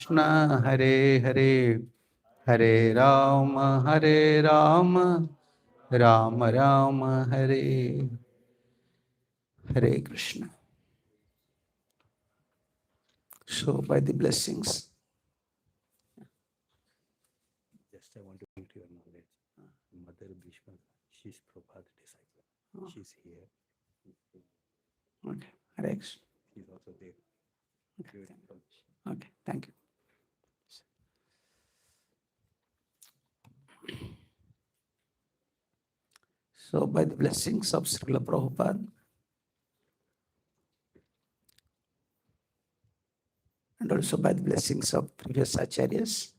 Krishna, Hare Hare, Hare Rama, Rama Rama, Hare Hare Krishna. So by the blessings, Just I want to bring to your knowledge, Mother Bhishma, she's Prabhupada disciple. She's here. okay, Hare Krishna. She's also there. Beautiful. Okay, thank you. So by the blessings of Srila Prabhupada and also by the blessings of previous acharyas,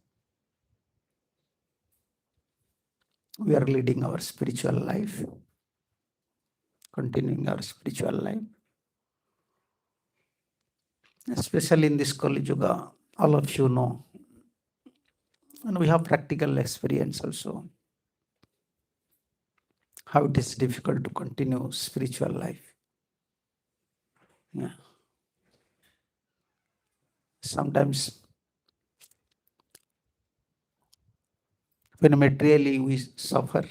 we are leading our spiritual life, continuing our spiritual life. Especially in this Kali Yuga, all of you know, and we have practical experience also, how it is difficult to continue spiritual life. Yeah. Sometimes when materially we suffer,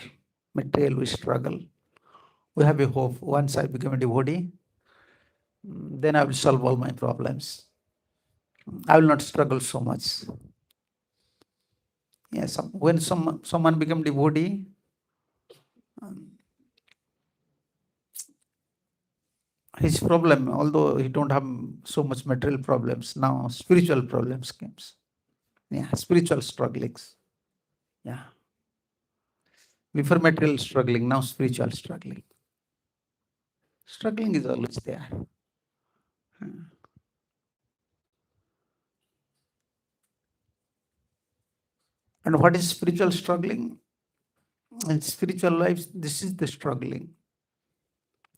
materially we struggle, we have a hope. Once I become a devotee, then I will solve all my problems. I will not struggle so much. Yes, when someone become devotee, his problem, although he don't have so much material problems, now spiritual problems comes. Yeah, spiritual strugglings. Yeah. Before material struggling, now spiritual struggling. Struggling is always there. And what is spiritual struggling? In spiritual life, this is the struggling.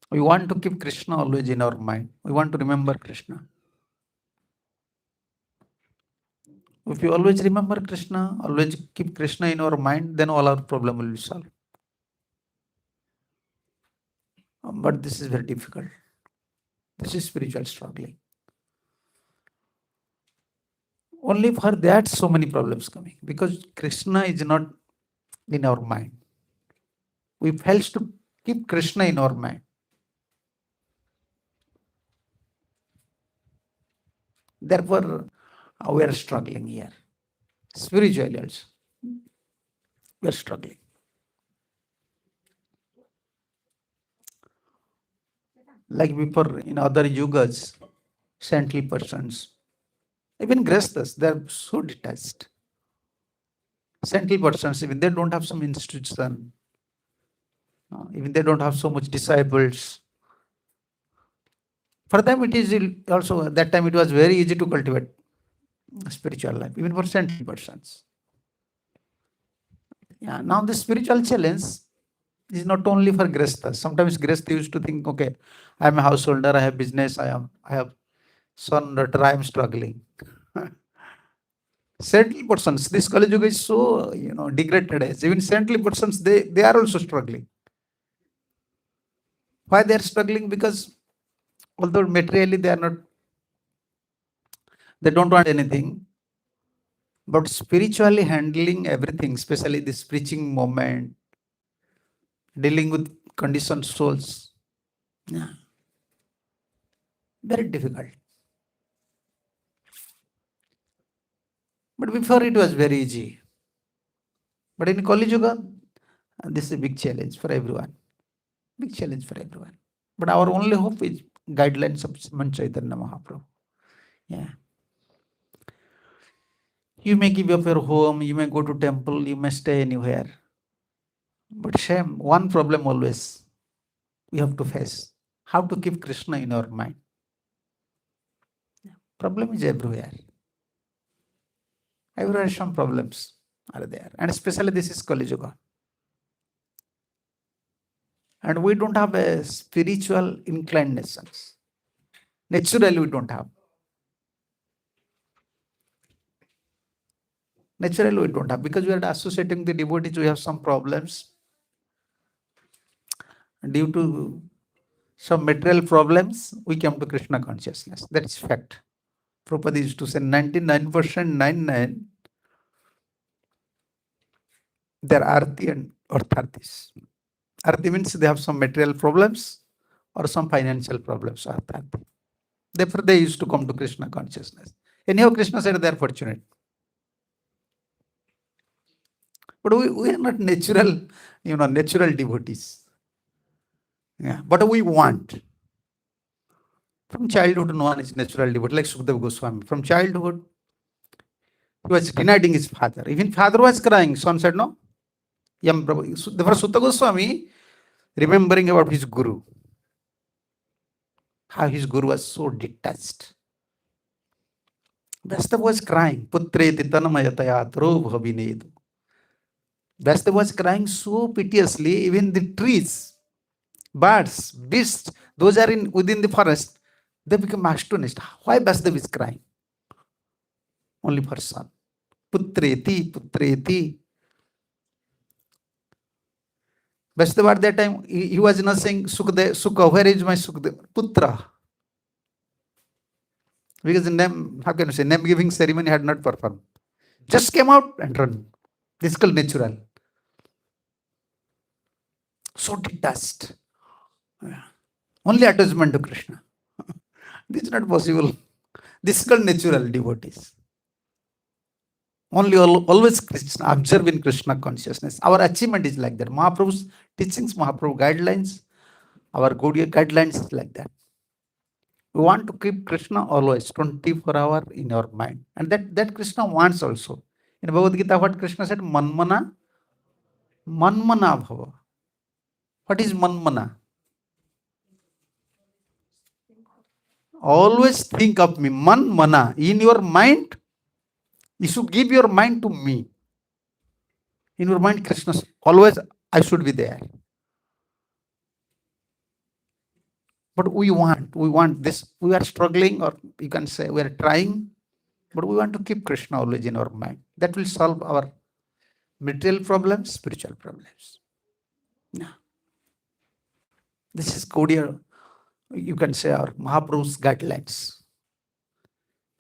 We want to keep Krishna always in our mind. We want to remember Krishna. If you always remember Krishna, always keep Krishna in our mind, then all our problem will be solved. But this is very difficult. This is spiritual struggling. Only for that so many problems coming, because Krishna is not in our mind. We fail to keep Krishna in our mind. Therefore, we are struggling here. Spiritually also, we are struggling. Like before, in other yugas, saintly persons, even Grasthas, they are so detached. Saintly persons, even they don't have some institution, even they don't have so much disciples. For them, it is also, at that time, it was very easy to cultivate spiritual life, even for saintly persons. Yeah, now the spiritual challenge is not only for Grasthas. Sometimes Grastha used to think, okay, I am a householder, I have business, I have son, daughter, I am struggling. Saintly persons, this Kali Yuga is so degraded age. Even saintly persons, they are also struggling. Why they are struggling? Because although materially they are not, they don't want anything, but spiritually handling everything, especially this preaching moment, dealing with conditioned souls, yeah, very difficult. But before it was very easy. But in Kali Yuga, this is a big challenge for everyone. Big challenge for everyone. But our only hope is guidelines of Sriman Chaitanya Mahaprabhu. Yeah. You may give up your home, you may go to temple, you may stay anywhere. But shame, one problem always we have to face. How to keep Krishna in our mind. Problem is everywhere. Everywhere some problems are there. And especially this is Kali Yuga. And we don't have a spiritual inclinations. Naturally we don't have. Naturally we don't have, because we are associating the devotees, we have some problems. Due to some material problems, we came to Krishna consciousness. That is fact. Prabhupada used to say 99% 99, they're arthi and artharthis. Arthi means they have some material problems or some financial problems. Artharthi. Therefore, they used to come to Krishna consciousness. Anyhow, Krishna said they are fortunate. But we are not natural, natural devotees. Yeah. But we want. From childhood, no one is natural devotee, like Sukadeva Goswami. From childhood, he was denying his father. Even father was crying. Son said, no. Yam Prabhu. Therefore, Sutta Goswami, remembering about his guru, how his guru was so detached. Vyasdeva was crying. Putreti tanamayataya bhavinedu. Vyasdeva was crying so piteously, even the trees, birds, beasts, those are within the forest, they become astonished. Why Vyasdeva is crying? Only for son. Putreti, putreti. Vyasdeva at that time, he was not saying, Sukha, where is my Sukha? Putra. Because the name, how can you say, name giving ceremony had not performed. Just came out and run. This is called natural. So detached. Only attachment to Krishna. This is not possible. This is called natural devotees. Only always Krishna, observe in Krishna consciousness. Our achievement is like that. Mahaprabhu's teachings, Mahaprabhu guidelines, our Gaudiya guidelines is like that. We want to keep Krishna always 24 hours in our mind. And that Krishna wants also. In Bhagavad Gita, what Krishna said? Manmana bhava. What is manmana? Always think of me. Manmana. In your mind, you should give your mind to me. In your mind, Krishna, always I should be there. But we want this. We are struggling, or you can say we are trying, but we want to keep Krishna always in our mind. That will solve our material problems, spiritual problems. Yeah. This is Gaudiya, you can say, our Mahaprabhu's guidelines.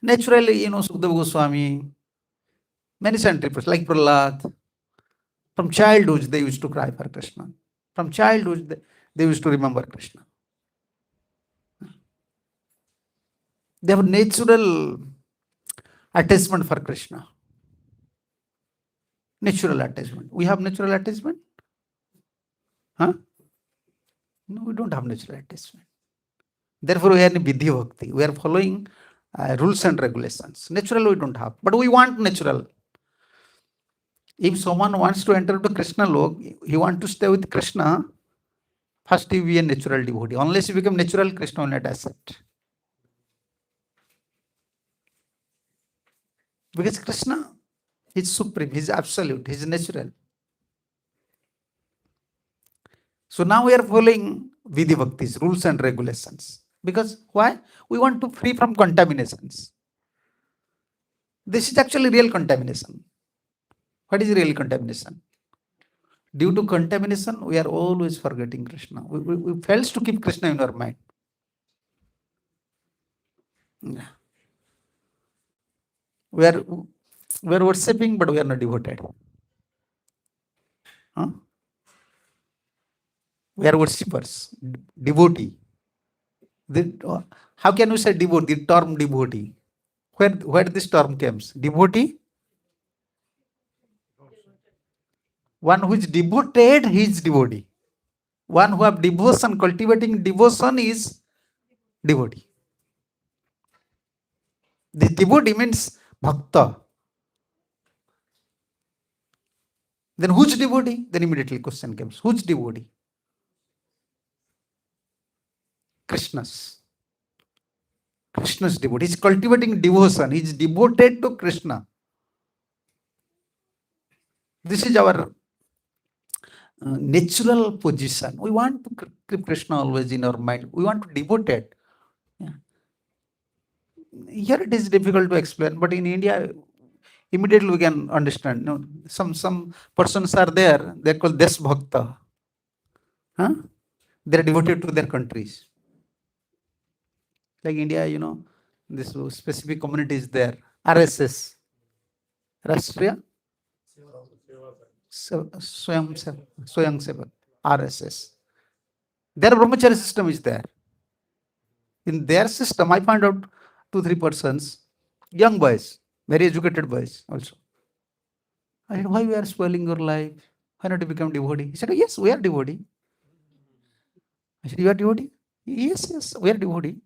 Naturally, Sukadeva Goswami, many centuries, like Prahlad, from childhood they used to cry for Krishna. From childhood they used to remember Krishna. They have natural attachment for Krishna. Natural attachment. We have natural attachment? Huh? No, we don't have natural attachment. Therefore, we are in Vidhi Bhakti. We are following rules and regulations. Natural we don't have. But we want natural. If someone wants to enter to Krishna lok, he wants to stay with Krishna, first he be a natural devotee. Unless you become natural, Krishna will not accept. Because Krishna is supreme, he is absolute, he is natural. So now we are following Vidhi Bhaktis, rules and regulations. Because why? We want to free from contaminations. This is actually real contamination. What is real contamination? Due to contamination, we are always forgetting Krishna. We fail to keep Krishna in our mind. Yeah. We are worshipping, but we are not devoted. Huh? We are worshippers, devotee. How can we say devotee? The term devotee. Where this term comes? Devotee? One who is devoted, he is devotee. One who have devotion, cultivating devotion is devotee. The devotee means bhakta. Then who's devotee? Then immediately question comes. Who's devotee? Krishna's. Krishna's devotee. He's cultivating devotion. He's devoted to Krishna. This is our natural position. We want to keep Krishna always in our mind. We want to devote it. Yeah. Here it is difficult to explain, but in India, immediately we can understand. Some persons are there. They're called Desh Bhakta. Huh? They're devoted to their countries. Like India, This specific community is there. RSS, Rashtriya Swayam Sevak, RSS. Their brahmachari system is there. In their system, I find out 2-3 persons, young boys, very educated boys also. I said, why you are spoiling your life? Why not you become devotee? He said, yes, we are devotee. I said, you are devotee? Yes, we are devotee.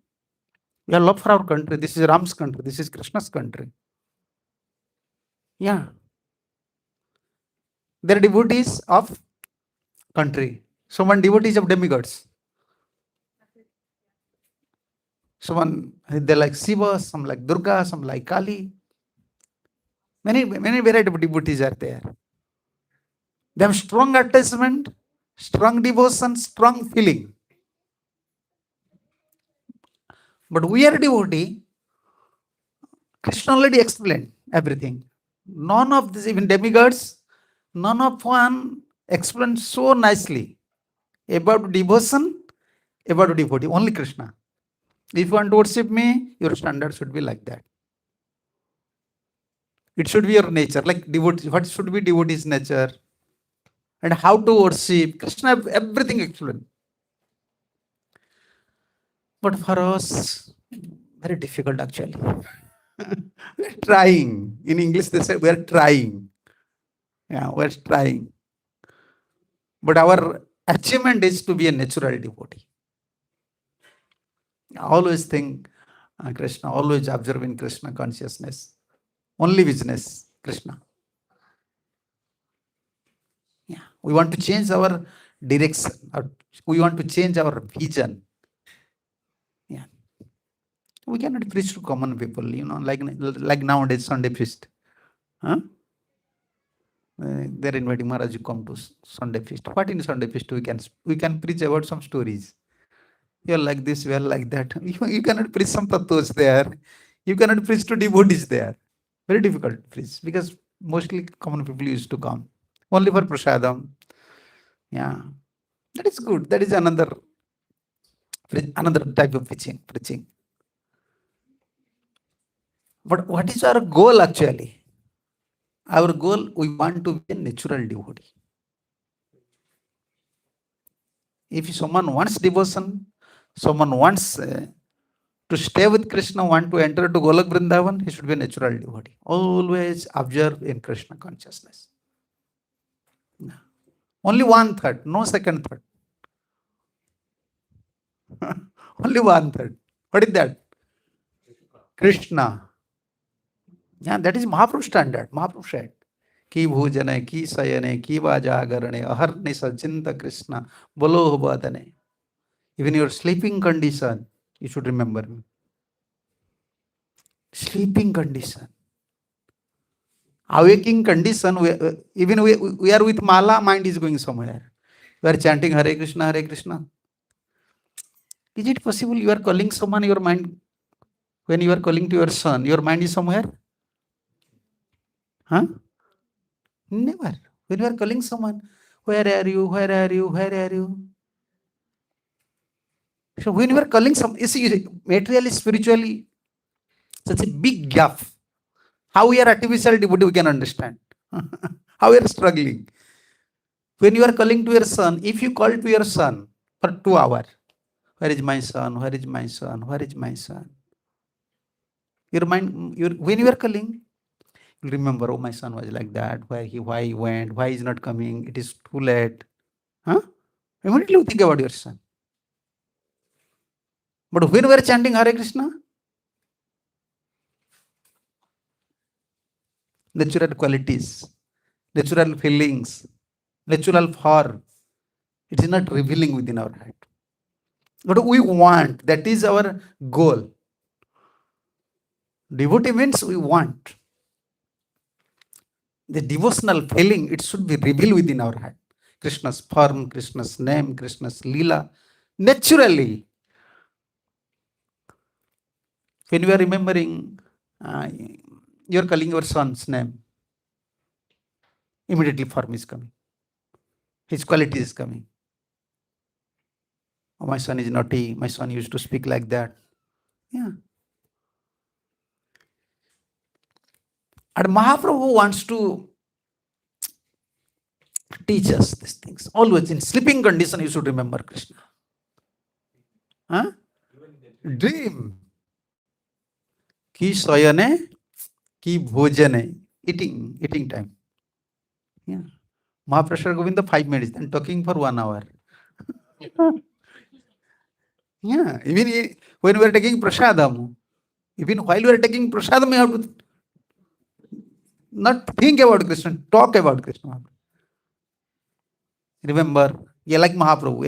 We have love for our country. This is Ram's country. This is Krishna's country. Yeah. They are devotees of country. Someone devotees of demigods. Someone, they like Shiva, some like Durga, some like Kali. Many variety of devotees are there. They have strong attachment, strong devotion, strong feeling. But we are devotee. Krishna already explained everything. None of these, even demigods, none of one explained so nicely about devotion, about devotee. Only Krishna. If you want to worship me, your standard should be like that. It should be your nature, like devotee. What should be devotee's nature? And how to worship. Krishna, everything explained. But for us, very difficult actually. We're trying. In English, they say we're trying. Yeah, we're trying. But our achievement is to be a natural devotee. Always think Krishna, always observing Krishna consciousness. Only business, Krishna. Yeah, we want to change our direction. We want to change our vision. Yeah, we cannot preach to common people, like nowadays Sunday feast. Huh? They're inviting Maharaj to come to Sunday feast. What in Sunday feast we can preach about some stories. You're like this, we are like that. You cannot preach some tattvas there. You cannot preach to devotees there. Very difficult to preach because mostly common people used to come only for prasadam. Yeah, that is good. That is another type of preaching. But what is our goal actually? Our goal, we want to be a natural devotee. If someone wants devotion, someone wants to stay with Krishna, want to enter to Golak Vrindavan, he should be a natural devotee. Always observe in Krishna consciousness. Only one third, no second third. Only one third. What is that? Krishna. Yeah, that is Mahaprabhu standard. Mahaprabhu said, Ki bhujane, ki sayane, ki vajagarane, aharni sajinta Krishna, bolo badane. Even your sleeping condition, you should remember me. Sleeping condition. Awaking condition, even we are with mala, mind is going somewhere. We are chanting Hare Krishna, Hare Krishna. Is it possible you are calling someone, your mind, when you are calling to your son, your mind is somewhere? Huh? Never. When you are calling someone, where are you, where are you, where are you? So when you are calling you see, materially, spiritually, such a big gap. How we are artificial devotee, we can understand. How we are struggling. When you are calling to your son, if you call to your son for 2 hours, where is my son? Where is my son? Where is my son? Your mind, when you are calling, you remember, oh, my son was like that. Why he went? Why he's not coming? It is too late. Huh? Immediately you think about your son. But when we are chanting Hare Krishna, natural qualities, natural feelings, natural form, it is not revealing within our heart. What we want, that is our goal. Devotee means we want. The devotional feeling, it should be revealed within our heart. Krishna's form, Krishna's name, Krishna's lila. Naturally, when you are remembering, you are calling your son's name, immediately form is coming. His quality is coming. Oh, my son is naughty. My son used to speak like that. Yeah. And Mahaprabhu wants to teach us these things. Always in sleeping condition, you should remember Krishna. Huh? Dream. Ki soyane, ki bhojane. Eating time. Yeah. Mahaprasad Govinda 5 minutes and talking for 1 hour. Yeah. Even when we are taking prasadam, even while we are taking prasadam, we have to not think about Krishna, talk about Krishna. Remember, yeah, like Mahaprabhu.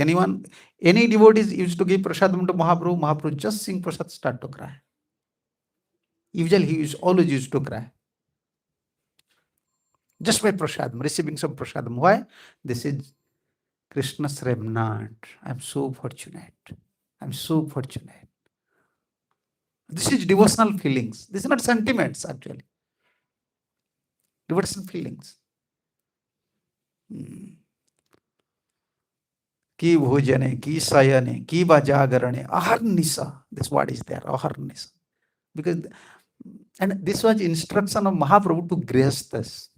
Any devotees used to give prasadam to Mahaprabhu, Mahaprabhu just sing prasad, start to cry. Usually he always used to cry. Just by prasadam, receiving some prasadam. Why? This is Krishna's remnant. I'm so fortunate. I'm so fortunate. This is devotional feelings. This is not sentiments, actually. Devotional feelings. Ki bhojane, ki sayane, ki vajagarane, aharnisa. This word is there, aharnisa. Because, and this was instruction of Mahaprabhu to Grihasthas.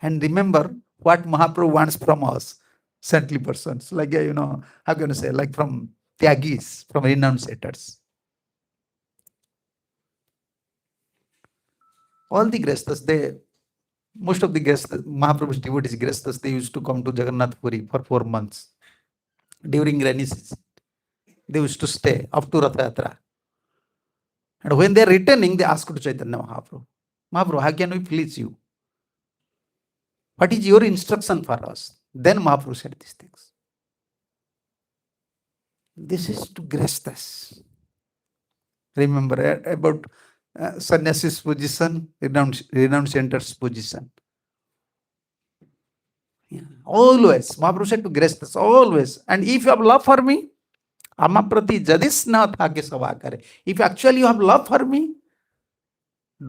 And remember what Mahaprabhu wants from us, saintly persons, like, how can I say, like from Tyagis, from renunciators. All the Grihasthas, most of the Mahaprabhu's devotees, Grihasthas, they used to come to Jagannath Puri for 4 months during rainy season. They used to stay up to Ratha Yatra. And when they are returning, they ask to Chaitanya Mahaprabhu, Mahaprabhu, how can we please you? What is your instruction for us? Then Mahaprabhu said these things. This is to Grihasthas. Remember about sannyasi's position, renunciator's position. Yeah. Always. Mahaprabhu said to Grihasthas, always. And if you have love for me, amaprati jadisna thake savakare. If actually you have love for me,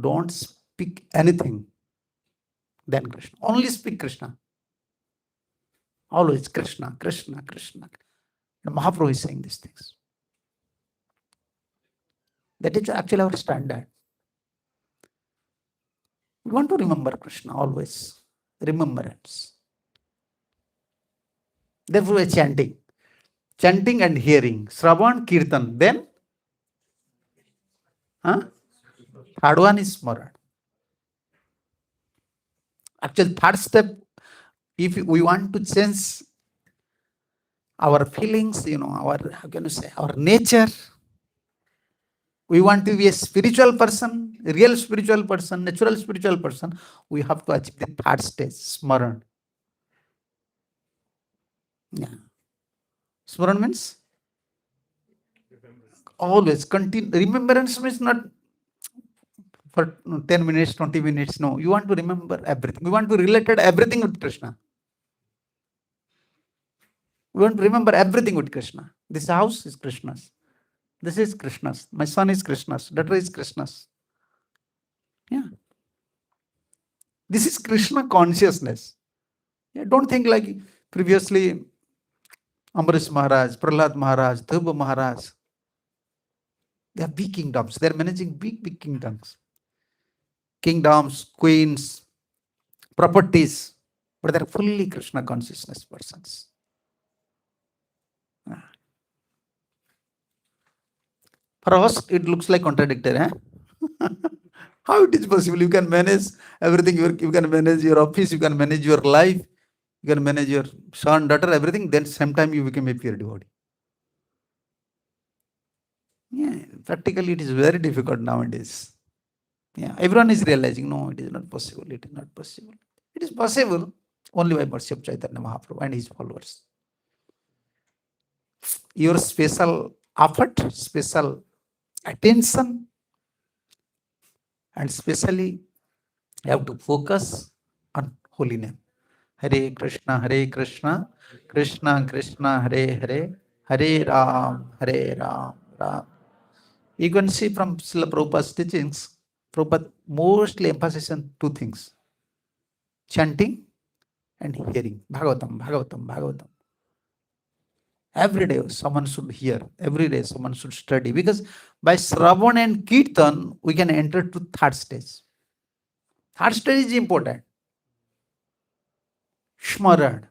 don't speak anything than Krishna. Only speak Krishna. Always Krishna, Krishna, Krishna. And Mahaprabhu is saying these things. That is actually our standard. We want to remember Krishna always. Remembrance. Therefore we are chanting. Chanting and hearing. Shravan, Kirtan. Then? Third one is Smaran. Actually, third step, if we want to change our feelings, our, how can you say, our nature, we want to be a spiritual person, real spiritual person, natural spiritual person, we have to achieve the third stage, Smaran. Yeah. Smaran means? Always continue. Remembrance means not for 10 minutes, 20 minutes. No, you want to remember everything. We want to relate everything with Krishna. We want to remember everything with Krishna. This house is Krishna's. This is Krishna's. My son is Krishna's. Daughter is Krishna's. Yeah. This is Krishna consciousness. Yeah, don't think like previously Amrish Maharaj, Prahlad Maharaj, Dhruva Maharaj. They are big kingdoms. They are managing big kingdoms. Kingdoms, queens, properties. But they are fully Krishna consciousness persons. For us, it looks like contradictory. How it is possible? You can manage everything. You can manage your office. You can manage your life. You can manage your son, daughter, everything. Then same time you become a pure devotee. Yeah, practically it is very difficult nowadays. Yeah, everyone is realizing, no, it is not possible. It is not possible. It is possible only by mercy of Chaitanya Mahaprabhu and his followers. Your special effort, special attention, and especially you have to focus on holy name. Hare Krishna, Krishna Krishna, Hare Hare, Hare Ram, Ram. You can see from Srila Prabhupada's teachings, Prabhupada mostly emphasizes on 2 things. Chanting and hearing. Bhagavatam. Every day someone should hear. Every day someone should study. Because by Shravan and Kirtan, we can enter to third stage. Third stage is important. Smaran.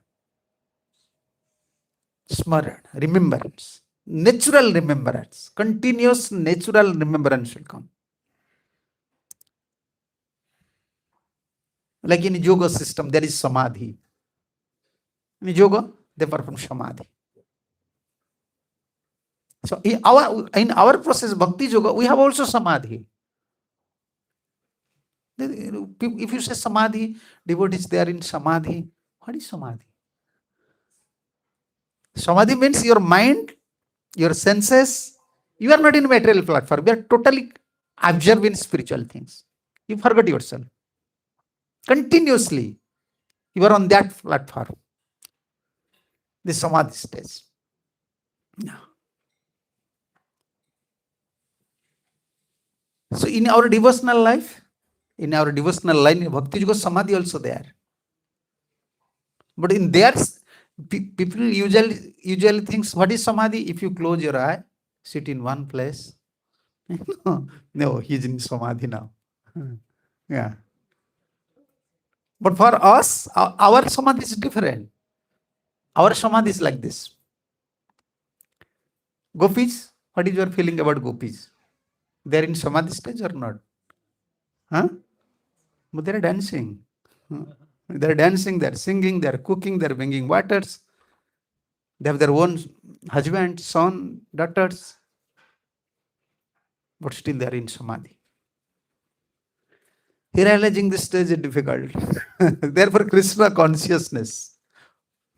Smaran. Remembrance. Natural remembrance. Continuous natural remembrance will come. Like in yoga system, there is samadhi. In yoga, they perform samadhi. So in our process, bhakti yoga, we have also samadhi. If you say samadhi, devotees they are in samadhi. What is samadhi? Samadhi means your mind, your senses. You are not in material platform. You are totally absorbed in spiritual things. You forget yourself. Continuously, you are on that platform. The samadhi stage. So in our devotional life, bhakti yoga samadhi also there. But in theirs, people usually thinks, what is samadhi? If you close your eye, sit in one place. No, he's in samadhi now. Yeah. But for us, our samadhi is different. Our samadhi is like this. Gopis, what is your feeling about gopis? They are in samadhi stage or not? Huh? But they are dancing. They are dancing, they are singing, they are cooking, they are bringing waters. They have their own husband, son, daughters. But still they are in samadhi. Realizing this stage is difficult. Therefore, Kṛṣṇa consciousness.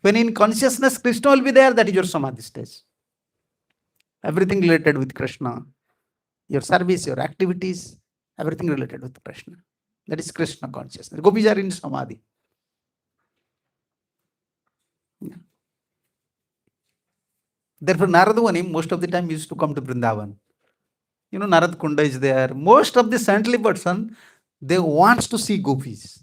When in consciousness, Kṛṣṇa will be there, that is your samadhi stage. Everything related with Kṛṣṇa. Your service, your activities, everything related with Kṛṣṇa. That is Kṛṣṇa consciousness. Gopis are in samadhi. Yeah. Therefore, Narada Muni most of the time used to come to Vrindavan. You know, Narad Kunda is there. Most of the saintly person, they want to see gopis.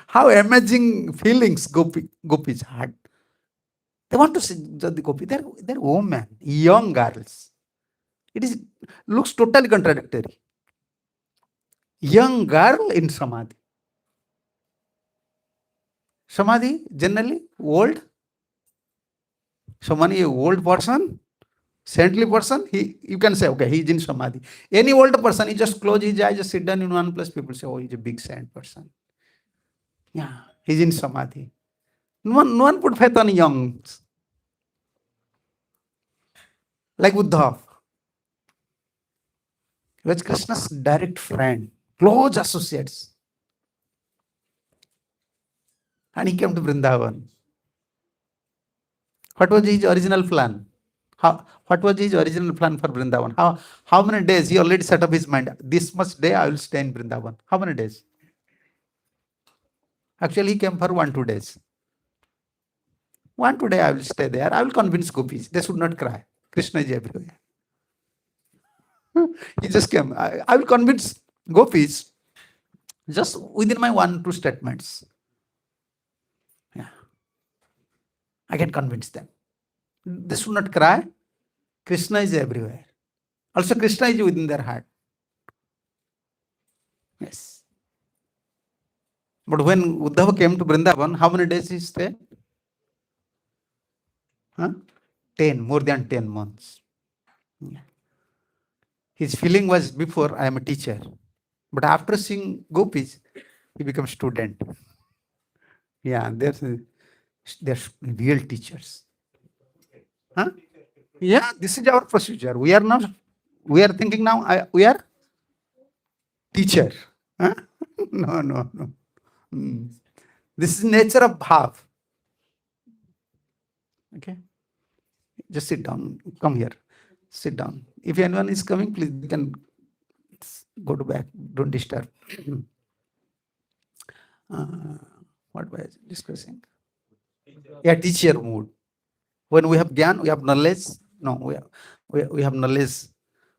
How amazing feelings gopis had. They want to see the gopi. They're women, young girls. It looks totally contradictory. Young girl in samadhi. Samadhi, generally, old. Samadhi, old person, saintly person, you can say, okay, he's in samadhi. Any old person, he just close his eyes, just sit down in one place, people say, oh, he's a big saint person. Yeah, he's in samadhi. No one put faith on young. Like Uddhav. He was Krishna's direct friend, close associates. And he came to Vrindavan. What was his original plan? What was his original plan for Vrindavan? How many days he already set up his mind? This much day I will stay in Vrindavan. How many days? Actually, he came for 1-2 days. 1-2 days I will stay there. I will convince gopis. They should not cry. Krishna is everywhere. He just came. I will convince gopis just within my 1-2 statements. Yeah. I can convince them. They should not cry. Krishna is everywhere. Also, Krishna is within their heart. Yes. But when Uddhava came to Vrindavan, how many days he stayed? 10, more than 10 months. Yeah. His feeling was before, I am a teacher. But after seeing gopis, he becomes student. Yeah, they're real teachers. Yeah, this is our procedure. We are thinking now, we are teacher. No. This is nature of bhav. Okay. Just sit down. Come here. Sit down. If anyone is coming, please, you can go to back. Don't disturb. What was I discussing? Yeah, teacher mood. When we have gyan, we have knowledge. No, we have knowledge.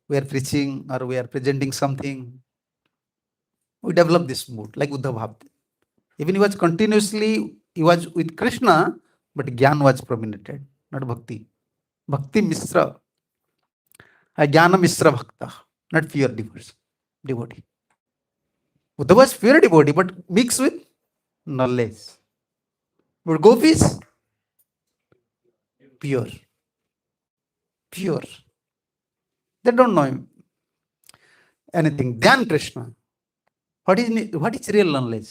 We are preaching or we are presenting something. We develop this mood like Uddhava. Even he was with Krishna, but Gyan was prominated, not Bhakti. Bhakti Misra, a Jnana Misra Bhakta, not pure devotee. Uddhava was pure devotee, but mixed with knowledge. But gopis, pure. Pure. They don't know anything. Dhyan Krishna. What is real knowledge?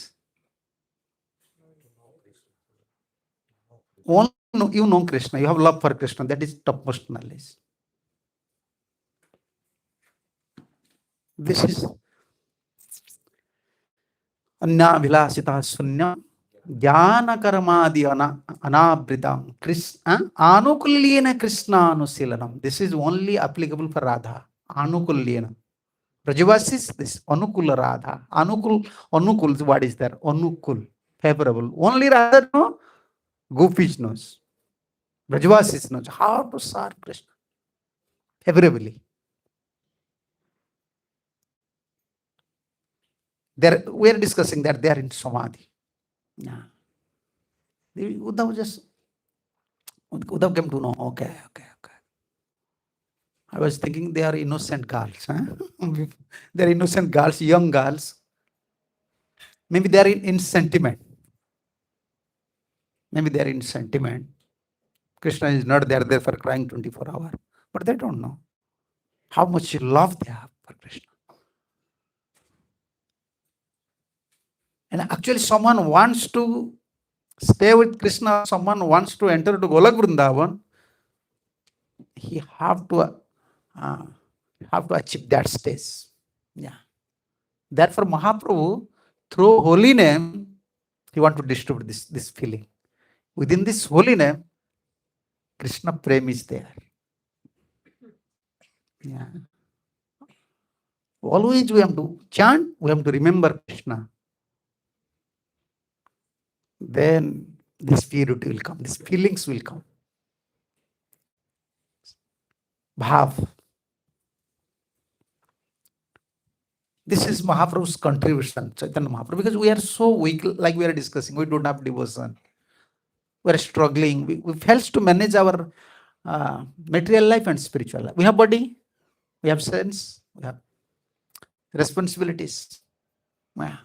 Only you know Krishna. You have love for Krishna. That is topmost knowledge. This is Anya Vilasita Sunya Jnana Karmadi Anabritam Anukulyena Krishna Anusilanam. This is only applicable for Radha. Anukulyena. Rajavasis, this Anukula Radha. Anukul, what is there? Anukul. Favorable. Only Radha no. Gopis knows. Rajavasis knows how to serve Krishna. Favorably. We are discussing that they are in Samadhi. Yeah. Uddhav came to know, okay. I was thinking they are innocent girls. Huh? They are innocent girls, young girls. Maybe they are in sentiment. Maybe they are in sentiment. Krishna is not there for crying 24 hours. But they don't know how much love they have for Krishna. And actually someone wants to stay with Krishna, someone wants to enter to Golak Vrindavan, he have to achieve that stage. Yeah. Therefore Mahaprabhu, through holy name, he want to distribute this feeling. Within this holy name, Krishna Prem is there. Yeah. Always we have to chant, we have to remember Krishna. Then this purity will come, these feelings will come. Bhav. This is Mahaprabhu's contribution, Chaitanya Mahaprabhu, because we are so weak, like we are discussing, we don't have devotion. We are struggling. We fail to manage our material life and spiritual life. We have body, we have sense, we have responsibilities. Yeah.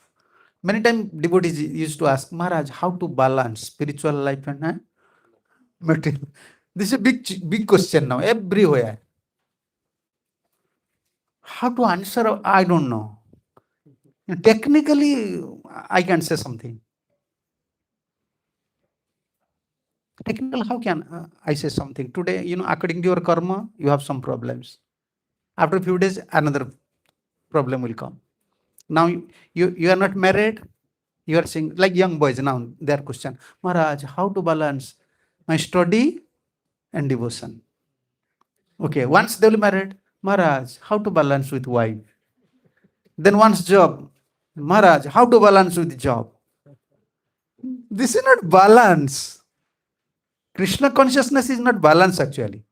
Many times devotees used to ask, Maharaj, how to balance spiritual life and material? This is a big question now, everywhere. How to answer, I don't know. Technically, I can say something. Technical, how can I say something? Today, according to your karma, you have some problems. After a few days, another problem will come. Now, you are not married. You are saying, like young boys now, their question, Maharaj, how to balance my study and devotion? Okay, once they will married, Maharaj, how to balance with wife? Then once job, Maharaj, how to balance with job? This is not balance. Krishna consciousness is not balance actually.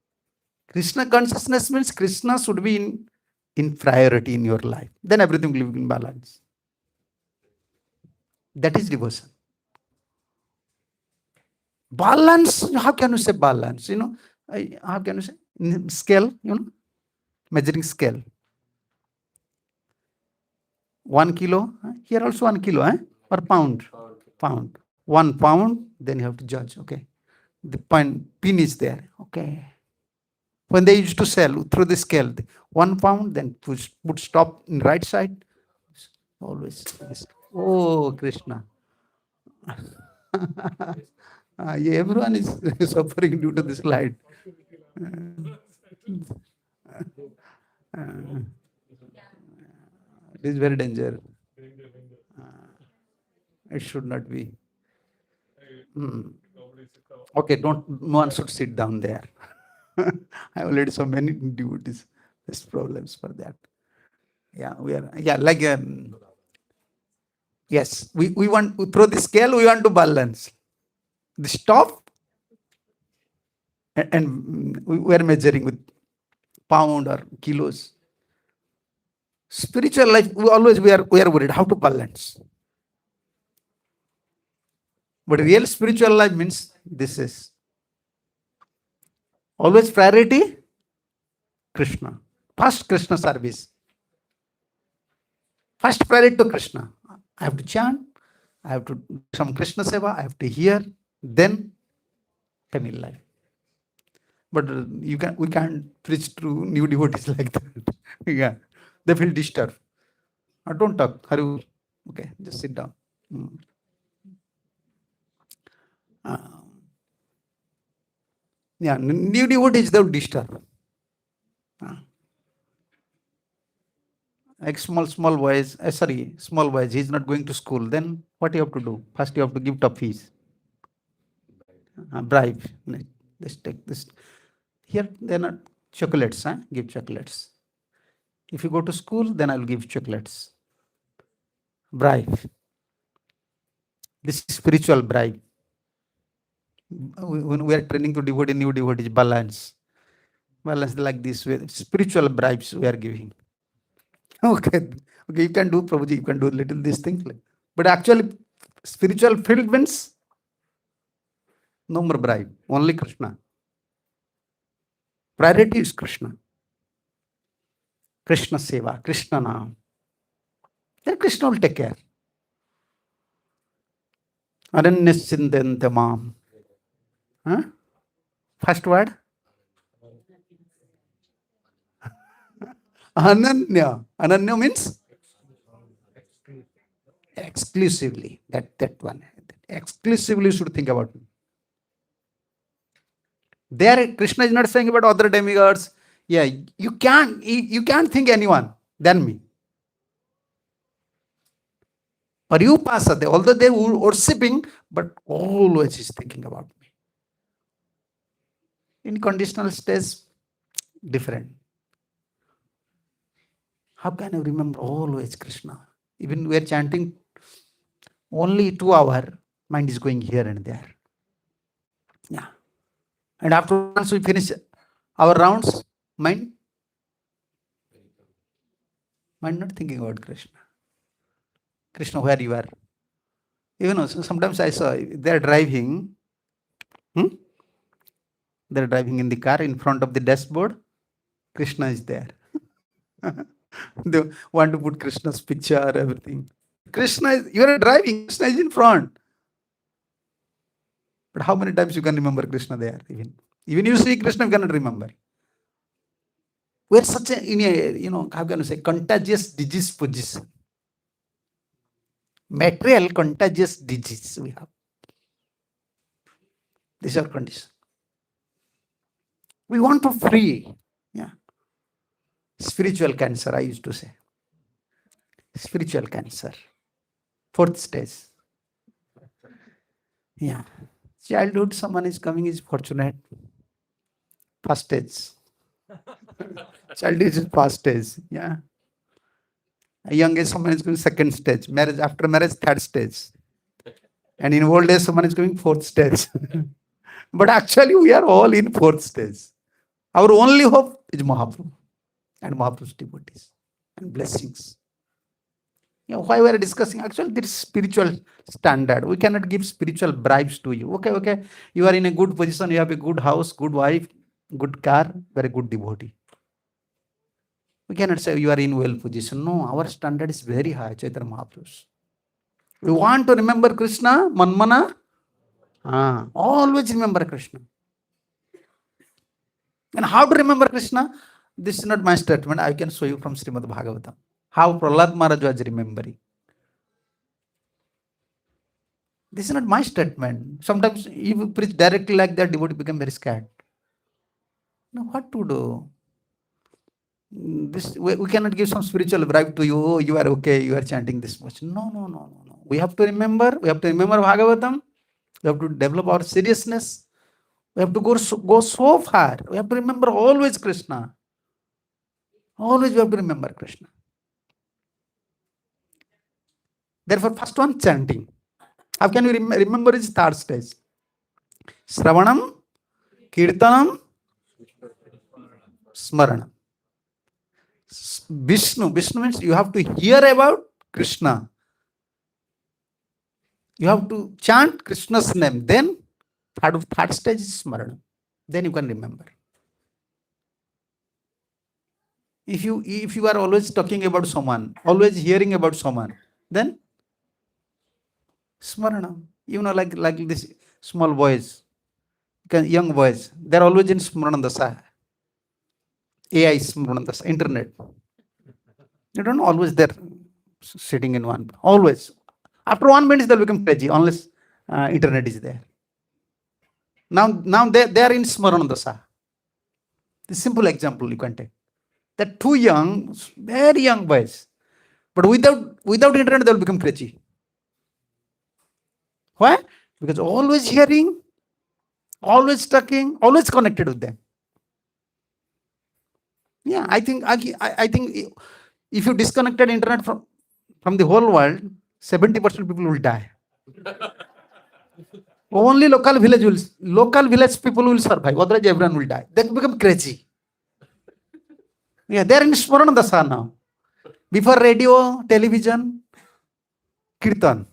Krishna consciousness means Krishna should be in priority in your life. Then everything will be in balance. That is devotion. Balance, how can you say balance? How can you say? Scale, measuring scale. 1 kilo, here also 1 kilo, or pound? Pound. 1 pound, then you have to judge, okay. The pin is there, okay. When they used to sell through the scale, 1 pound, then put stop in right side. Always. Oh, Krishna. Everyone is suffering due to this light. It is very dangerous. It should not be. Okay, no one should sit down there. I already saw many devotees. There's problems for that. Yeah, we are. Yeah, like yes, we want to throw the scale. We want to balance the stop, and we are measuring with pound or kilos. Spiritual life, we are worried how to balance. But real spiritual life means This is always priority, Krishna. First Krishna service. First priority to Krishna. I have to chant, I have to do some Krishna seva, I have to hear, then family life. But we can't preach to new devotees like that. Yeah, they feel disturbed. Don't talk. Haru. Okay, just sit down. Yeah, new devotees they will disturb. Like small boys. Small boys. He's not going to school. Then what you have to do? First, you have to give top fees. Bribe. Let's take this. Here, they're not chocolates. Give chocolates. If you go to school, then I'll give chocolates. Bribe. This is spiritual bribe. When we are training to devotee, new devotees, balance like this. Spiritual bribes we are giving. Okay, you can do, Prabhuji, you can do little these things. But actually, spiritual field means no more bribe, only Krishna. Priority is Krishna. Krishna seva, Krishna naam. Then Krishna will take care. Ananyasindhantamam. First word? Ananya. Ananya means exclusively. That one. Exclusively you should think about me. There, Krishna is not saying about other demigods. Yeah, you can't think anyone than me. Or you pasade, although they were worshipping, but always is thinking about me. In conditional stage, different. How can you remember always Krishna? Even we are chanting only 2 hours, mind is going here and there. Yeah. And after once we finish our rounds, mind not thinking about Krishna. Krishna, where you are? Even sometimes I saw they're driving. They're driving in the car in front of the dashboard. Krishna is there. They want to put Krishna's picture, everything. Krishna is, you are driving, Krishna is in front. But how many times you can remember Krishna there? Even you see Krishna, you cannot remember. We are such how can I say, contagious disease position. Material contagious disease we have. These are conditions. We want to free. Yeah. Spiritual cancer, I used to say. Spiritual cancer. 4th stage. Yeah. Childhood, someone is coming, is fortunate. 1st stage. Childhood is 1st stage. Yeah. A young age, someone is going 2nd stage. Marriage, after marriage, 3rd stage. And in old age, someone is going 4th stage. But actually, we are all in 4th stage. Our only hope is Mahaprabhu and Mahaprabhu's devotees and blessings. Why we are discussing? Actually, this is spiritual standard. We cannot give spiritual bribes to you. Okay. You are in a good position. You have a good house, good wife, good car, very good devotee. We cannot say you are in well position. No, our standard is very high, Chaitanya Mahaprabhu. We want to remember Krishna, Manmana. Always remember Krishna. And how to remember Krishna? This is not my statement. I can show you from Srimad Bhagavatam. How Prahlad Maharaj was remembering. This is not my statement. Sometimes if you preach directly like that, devotee become very scared. Now what to do? We cannot give some spiritual bribe to you. Oh, you are okay. You are chanting this much. No. We have to remember. We have to remember Bhagavatam. We have to develop our seriousness. We have to go so far. We have to remember always Krishna. Always we have to remember Krishna. Therefore, first one, chanting. How can we remember is 3rd stage? Sravanam, Kirtanam, Smaranam. Vishnu means you have to hear about Krishna. You have to chant Krishna's name. Then Third stage is smarana. Then you can remember. If you are always talking about someone, always hearing about someone, then smarana. Like this small boys, young boys, they're always in smarana dasa. AI smarana dasa, internet. You don't always there sitting in one. Always. After 1 minute, they'll become crazy unless internet is there. Now they are in smarana dasa. This simple example you can take. They're too young, very young boys. But without internet, they'll become crazy. Why? Because always hearing, always talking, always connected with them. Yeah, I think if you disconnected internet from the whole world, 70% people will die. Only local village people will survive. Otherwise, everyone will die. They become crazy. Yeah, they're in Smarana Dasa now. Before radio, television, Kirtan.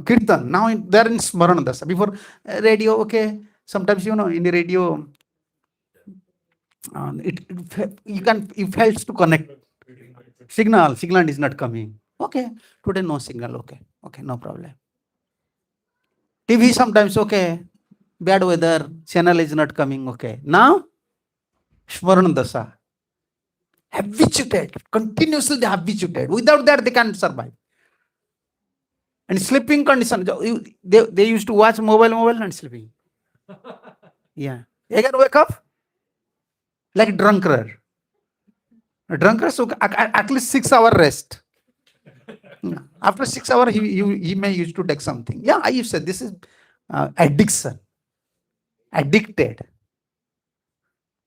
Kirtan. Now they're in Smarana Dasa. Before radio, okay. Sometimes, in the radio, you fails to connect. Signal is not coming. Okay. Today, no signal. Okay, no problem. TV sometimes, okay. Bad weather, channel is not coming. Okay. Now, Smarana Dasa. Habituated, continuously habituated. Without that, they can't survive. And sleeping condition, they used to watch mobile and sleeping. Yeah. Again, wake up like drunkard. A drunkard, so at least 6 hour rest. After 6 hours, he may used to take something. Yeah, I said this is addiction. Addicted.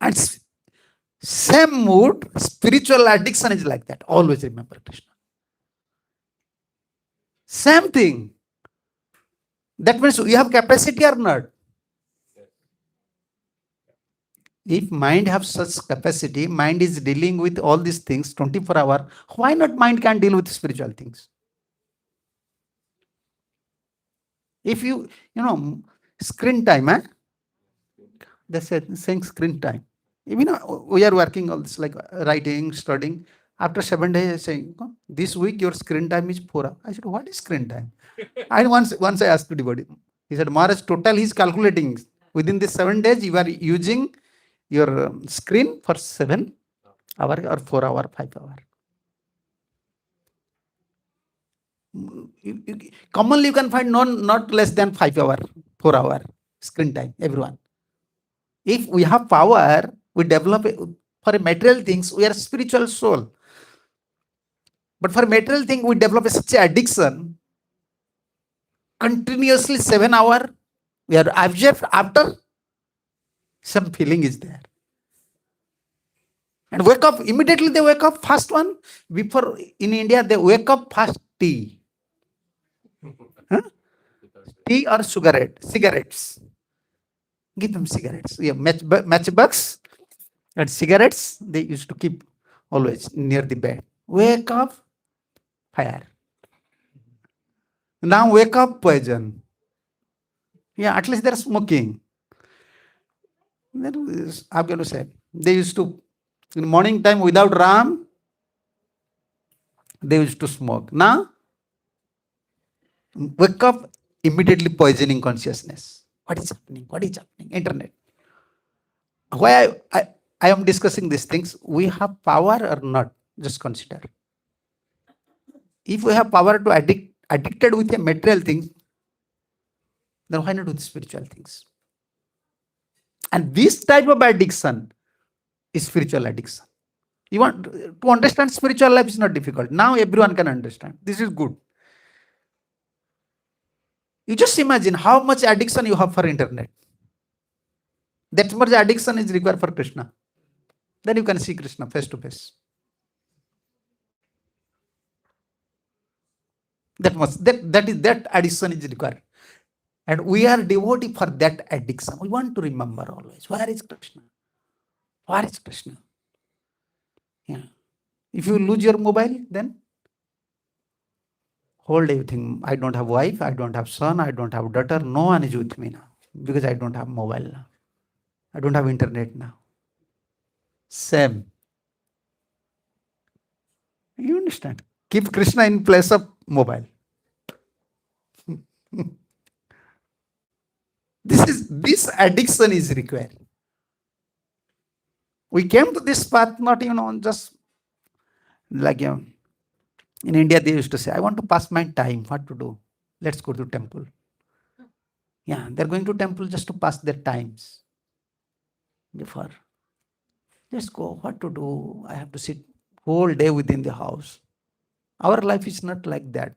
And same mood, spiritual addiction is like that. Always remember Krishna. Same thing. That means we have capacity or not. If mind have such capacity, mind is dealing with all these things 24 hours, why not mind can deal with spiritual things? If screen time, they said saying screen time. We are working all this like writing, studying. After 7 days, saying this week your screen time is 4 hours. I said, what is screen time? And once I asked the devotee, he said, Maharaj, total he's calculating. Within these 7 days, you are using your screen for 7 hours or 4 hours, 5 hours. Commonly, you can find not less than 5 hours, 4 hours screen time, everyone. If we have power, we develop for material things, we are spiritual soul. But for material thing, we develop such an addiction. Continuously 7 hours, we are absorbed after some feeling is there. And wake up, immediately they wake up, first one. Before in India, they wake up first tea. Tea or cigarettes. Give them cigarettes. Yeah, matchbox and cigarettes, they used to keep always near the bed. Wake up, fire. Now wake up, poison. Yeah, at least they're smoking. I'm going to say, they used to, in morning time without Ram, they used to smoke. Now, wake up, immediately poisoning consciousness. What is happening? Internet. Why I am discussing these things? We have power or not? Just consider. If we have power to addicted with a material thing, then why not with spiritual things? And this type of addiction is spiritual addiction. You want to understand spiritual life is not difficult. Now everyone can understand. This is good. You just imagine how much addiction you have for internet. That much addiction is required for Krishna. Then you can see Krishna face to face. That addiction is required. And we are devotee for that addiction. We want to remember always. Where is Krishna? Where is Krishna? Yeah. If you lose your mobile, then Whole day you think, I don't have wife, I don't have son, I don't have daughter, no one is with me now. Because I don't have mobile now. I don't have internet now. Same. You understand? Keep Krishna in place of mobile. This addiction is required. We came to this path not even on just like in India they used to say, I want to pass my time. What to do? Let's go to temple. Yeah, they're going to temple just to pass their times. Before, let's go. What to do? I have to sit whole day within the house. Our life is not like that.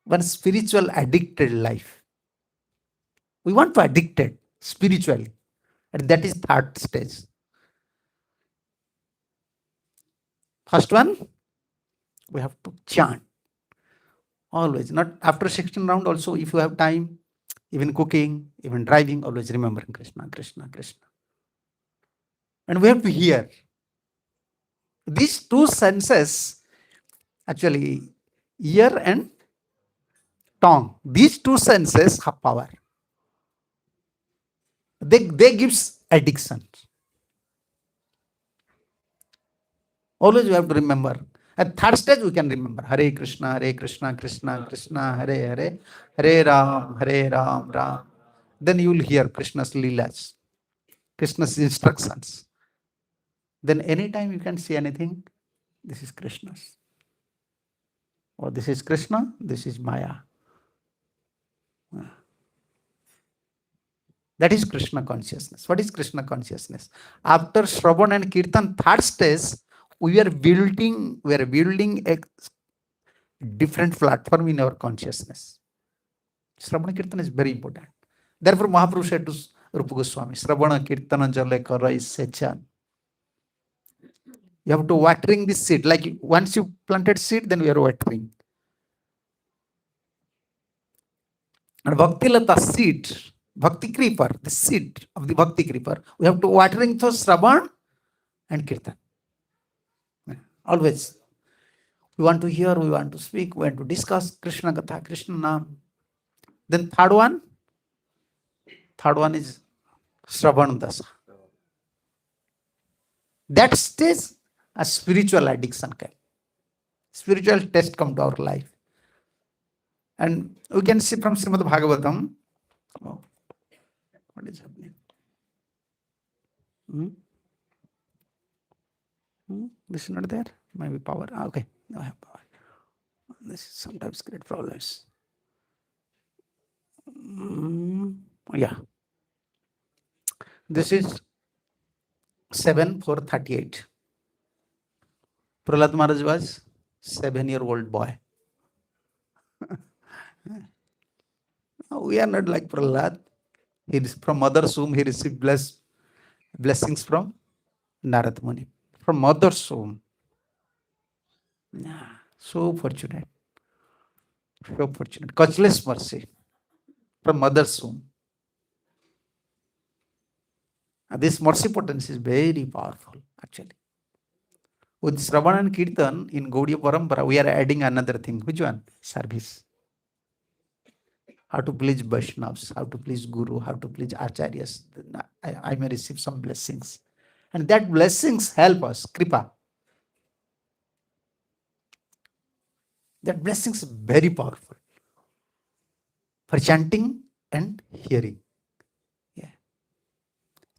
One spiritual addicted life. We want to addicted spiritually. And that is third stage. First one, we have to chant. Always. Not after 16 round also, if you have time, even cooking, even driving, always remembering Krishna, Krishna, Krishna. And we have to hear. These two senses, actually, ear and tongue, these two senses have power. They gives addiction. Always you have to remember. At third stage we can remember Hare Krishna, Krishna Krishna, Hare Hare, Hare Ram, Ram. Then you will hear Krishna's leelas, Krishna's instructions. Then anytime you can see anything, this is Krishna's. Or this is Krishna, this is Maya. That is Krishna consciousness. What is Krishna consciousness? After Shravan and Kirtan, third stage, we are building a different platform in our consciousness. Shravana Kirtan is very important. Therefore, Mahaprabhu said to Rupa Goswami, Shravana Kirtana Jale Karai Sechan. You have to watering this seed. Like once you planted seed, then we are watering. And Bhakti Lata seed, Bhakti creeper, the seed of the Bhakti creeper, we have to watering through Shravan and Kirtan. Always. We want to hear, we want to speak, we want to discuss Krishna Katha, Krishna Nam. Then third one is Shravan Dasa. That stage a spiritual addiction came. Spiritual test come to our life. And we can see from Srimad Bhagavatam, oh, what is happening? This is not there? Maybe power. Okay, now I have power. This is sometimes create problems. Yeah. This is 7:4:38. Prahlad Maharaj was 7-year-old boy. We are not like Prahlad. He is from mother's womb. He received blessings from Narad Muni. From mother's womb. Yeah, so fortunate. So fortunate. Touchless mercy. From mother's womb. This mercy potency is very powerful, actually. With Shravan and Kirtan in Gaudiya Parampara, we are adding another thing. Which one? Service. How to please Vaishnavas, how to please Guru, how to please Acharyas. I may receive some blessings. And that blessings help us, Kripa. That blessings is very powerful. For chanting and hearing. Yeah.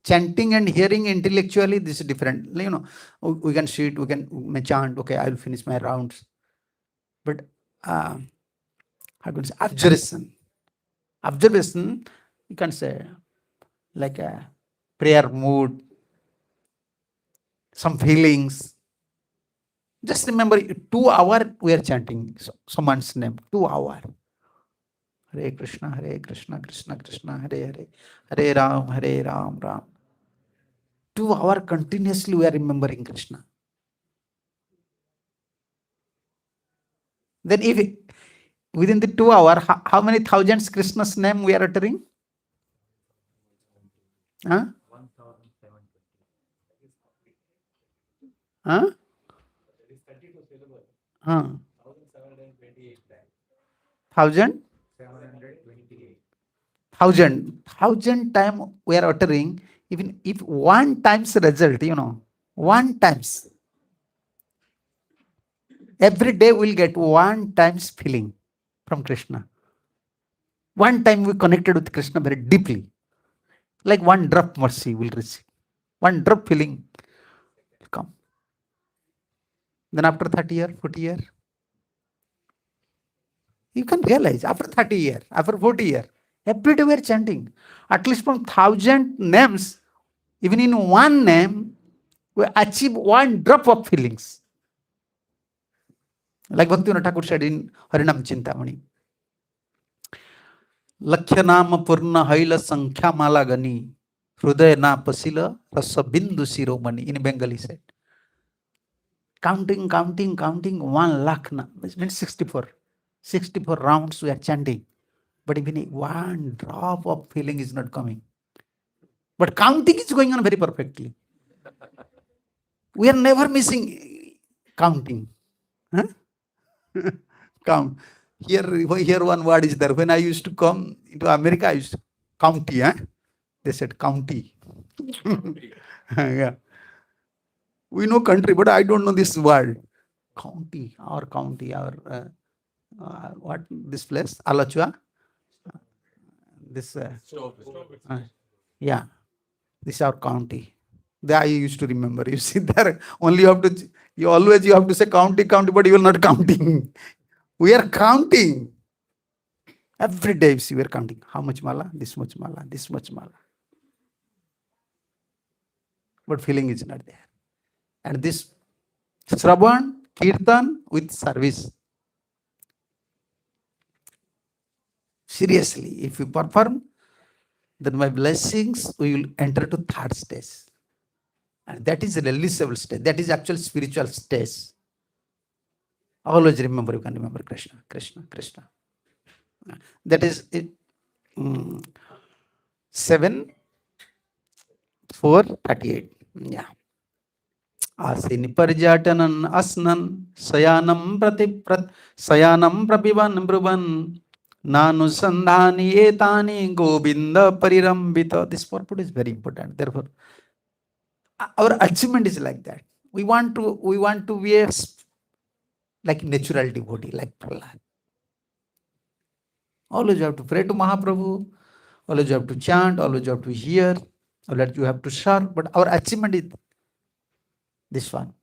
Chanting and hearing intellectually, this is different. You know, we can see it, we can chant, okay, I will finish my rounds. But how can I say, observation, you can say, like a prayer mood, some feelings. Just remember, 2 hours we are chanting someone's name, 2 hours. Hare Krishna, Krishna Krishna, Hare Hare, Hare Ram, Ram. 2 hours continuously we are remembering Krishna. Then if within the 2 hours, how many thousands Krishna's name we are uttering? Huh? 1,720. Huh? 1,000? 1,000 time we are uttering. Even if one times result, one times. Every day we'll get one times feeling from Krishna. One time we connected with Krishna very deeply. Like one drop mercy we'll receive. One drop feeling will come. Then after 30 years, 40 years, you can realize after 30 years, after 40 years, every day we are chanting. At least from 1,000 names, even in one name, we achieve one drop of feelings. Like Bhaktivinoda Thakur said in Harinam Chintamani. Lakhya nama purna haila sankhya mala gani hruday na pasila rasa bindu siromani. In Bengali said. Counting, 1 lakh. It means 64. 64 rounds we are chanting. But even one drop of feeling is not coming. But counting is going on very perfectly. We are never missing counting. Huh? Count. Here one word is there. When I used to come into America, I used to county. They said county. Yeah. We know country, but I don't know this word. County, or what this place? Alachua? This yeah. This is our county. There I used to remember. You see there, only you have to say county, but you will not counting. We are counting. Every day we are counting. How much mala? This much mala, this much mala. But feeling is not there. And this Shravan, Kirtan with service. Seriously, if you perform, then my blessings will enter to third stage. And that is a releasable stage. That is actual spiritual stage. Always remember, you can remember Krishna, Krishna, Krishna. That is it. 7, 4, 38. Yeah. Asini parjatanan asnan sayanam prapivan bruvan nanu sandhani etani govinda parirambita. This purport is very important. Therefore, our achievement is like that. We want to be a like natural devotee, like Prahlad. Always you have to pray to Mahaprabhu, always you have to chant, always you have to hear, always you have to serve. But our achievement is this one.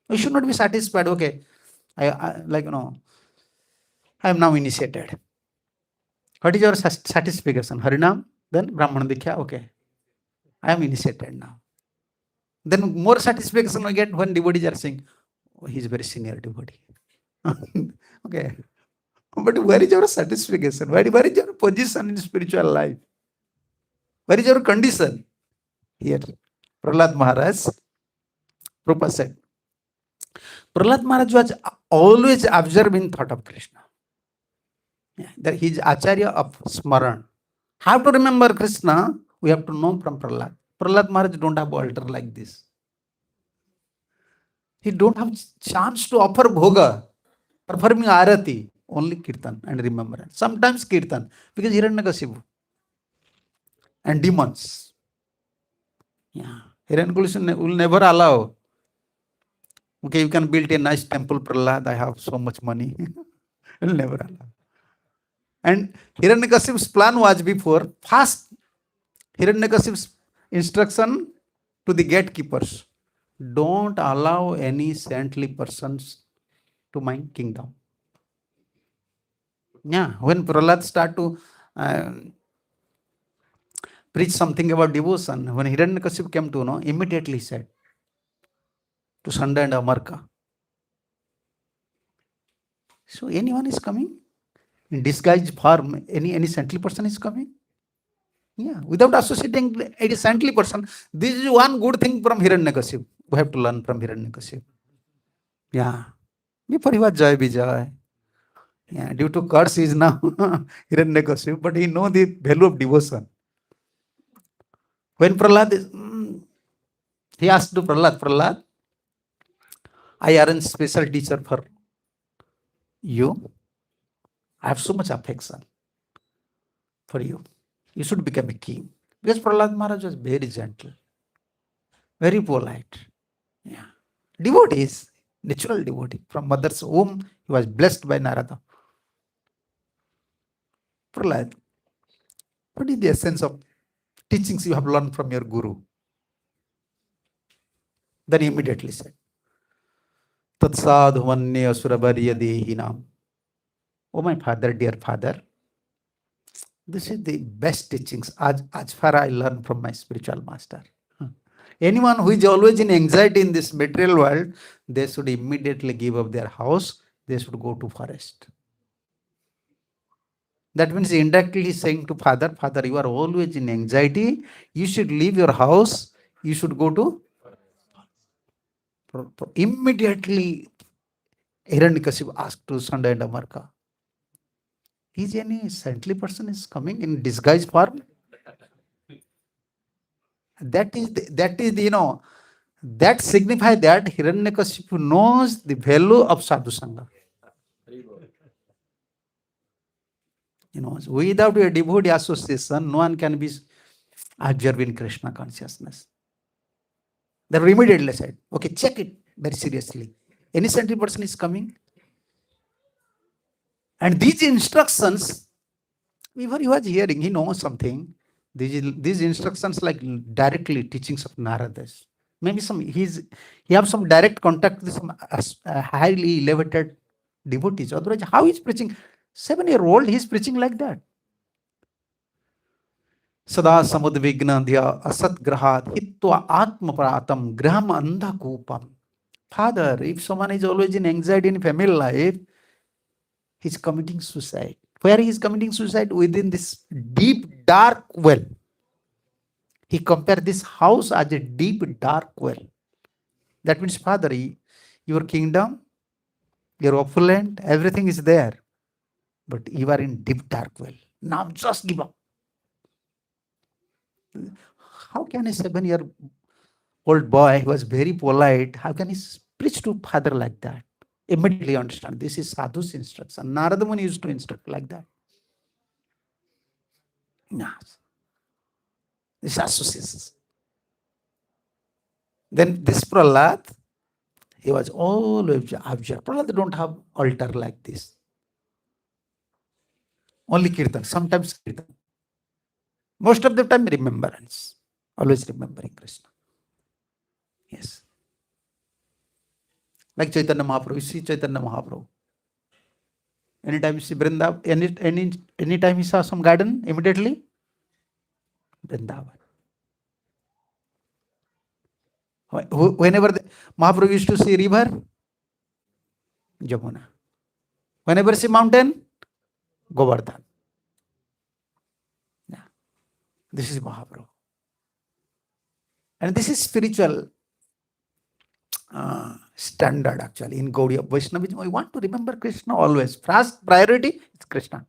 We should not be satisfied. Okay, I am now initiated. What is your satisfaction? Harinam, then Brahmana Diksha. Okay, I am initiated now. Then more satisfaction we get when devotees are saying, oh, he is very senior devotee. Okay. But where is your satisfaction? Where is your position in spiritual life? Where is your condition? Here, Prahlad Maharaj, Prabhupada said, Prahlad Maharaj was always observing thought of Krishna. Yeah, that he is Acharya of Smaran. How to remember Krishna? We have to know from Prahlad. Prahlad Maharaj don't have altar like this. He don't have chance to offer bhoga, performing arati. Only kirtan and remembrance. Sometimes kirtan, because Hiranyakasipu and demons. Yeah, Hiranyakasipu will never allow. Okay, you can build a nice temple, Prahlad. I have so much money. Will never allow. And Hiranyakasipu's plan was before. First, Hiranyakasipu's instruction to the gatekeepers: don't allow any saintly persons to my kingdom. Yeah, when Prahlad started to preach something about devotion, when Hiranyakasipu came to know, immediately he said to Sanda and Amarka. So anyone is coming in disguised form, any saintly person is coming? Yeah, without associating a saintly person. This is one good thing from Hiranyakasipu. We have to learn from Hiranyakasipu. Yeah. Before he was Jai Vijay. Yeah, due to curse he is now Hiranyakasipu, but he knows the value of devotion. When Prahlad, he asked to Prahlad, I arrange special teacher for you, I have so much affection for you. You should become a king. Because Prahlad Maharaj was very gentle, very polite. Yeah. Devotees, natural devotee. From mother's womb, he was blessed by Narada. Prahlad, what is the essence of teachings you have learned from your guru? Then he immediately said, Tat sadhu manye asuravarya dehinam. Oh my father, dear father, this is the best teachings as far I learned from my spiritual master. Anyone who is always in anxiety in this material world, they should immediately give up their house, they should go to forest. That means indirectly he's saying to father, Father, you are always in anxiety, you should leave your house, you should go to immediately. Hiranyakashipu asked to Sanda and Amarka, is any saintly person is coming in disguise form? That is that signifies that Hiranyakashipu knows the value of sadhu sangha. Without a devotee association, no one can be observing Krishna consciousness. They immediately said, okay, check it very seriously. Any saintly person is coming. And these instructions, before he was hearing, he knows something. These instructions like directly teachings of Naradas. Maybe he have some direct contact with some highly elevated devotees. Otherwise, how he's preaching? 7-year-old, he's preaching like that. Sada samudvignandhya asatgrahat hitva atmaparatam graham andhakupam. Father, if someone is always in anxiety in family life, he's committing suicide. Where he is committing suicide? Within this deep, dark well. He compared this house as a deep, dark well. That means, Father, your kingdom, your opulent, everything is there. But you are in deep, dark well. Now just give up. How can a 7-year-old boy who was very polite, how can he preach to father like that? Immediately understand, this is sadhu's instruction. Narada Muni used to instruct like that. Yes. This associates. Then this Prahlad, he was always observed. Prahlad don't have altar like this. Only kirtan, sometimes kirtan. Most of the time remembrance. Always remembering Krishna. Yes. Like Chaitanya Mahaprabhu, you see Chaitanya Mahaprabhu. Anytime you see Vrindavan, anytime he saw some garden, immediately Vrindavan. Whenever Mahaprabhu used to see river, Jamuna. Whenever see mountain, Govardhan. Yeah. This is Mahaprabhu. And this is spiritual standard actually in Gaudiya Vaishnavism. We want to remember Krishna always. First priority is Krishna.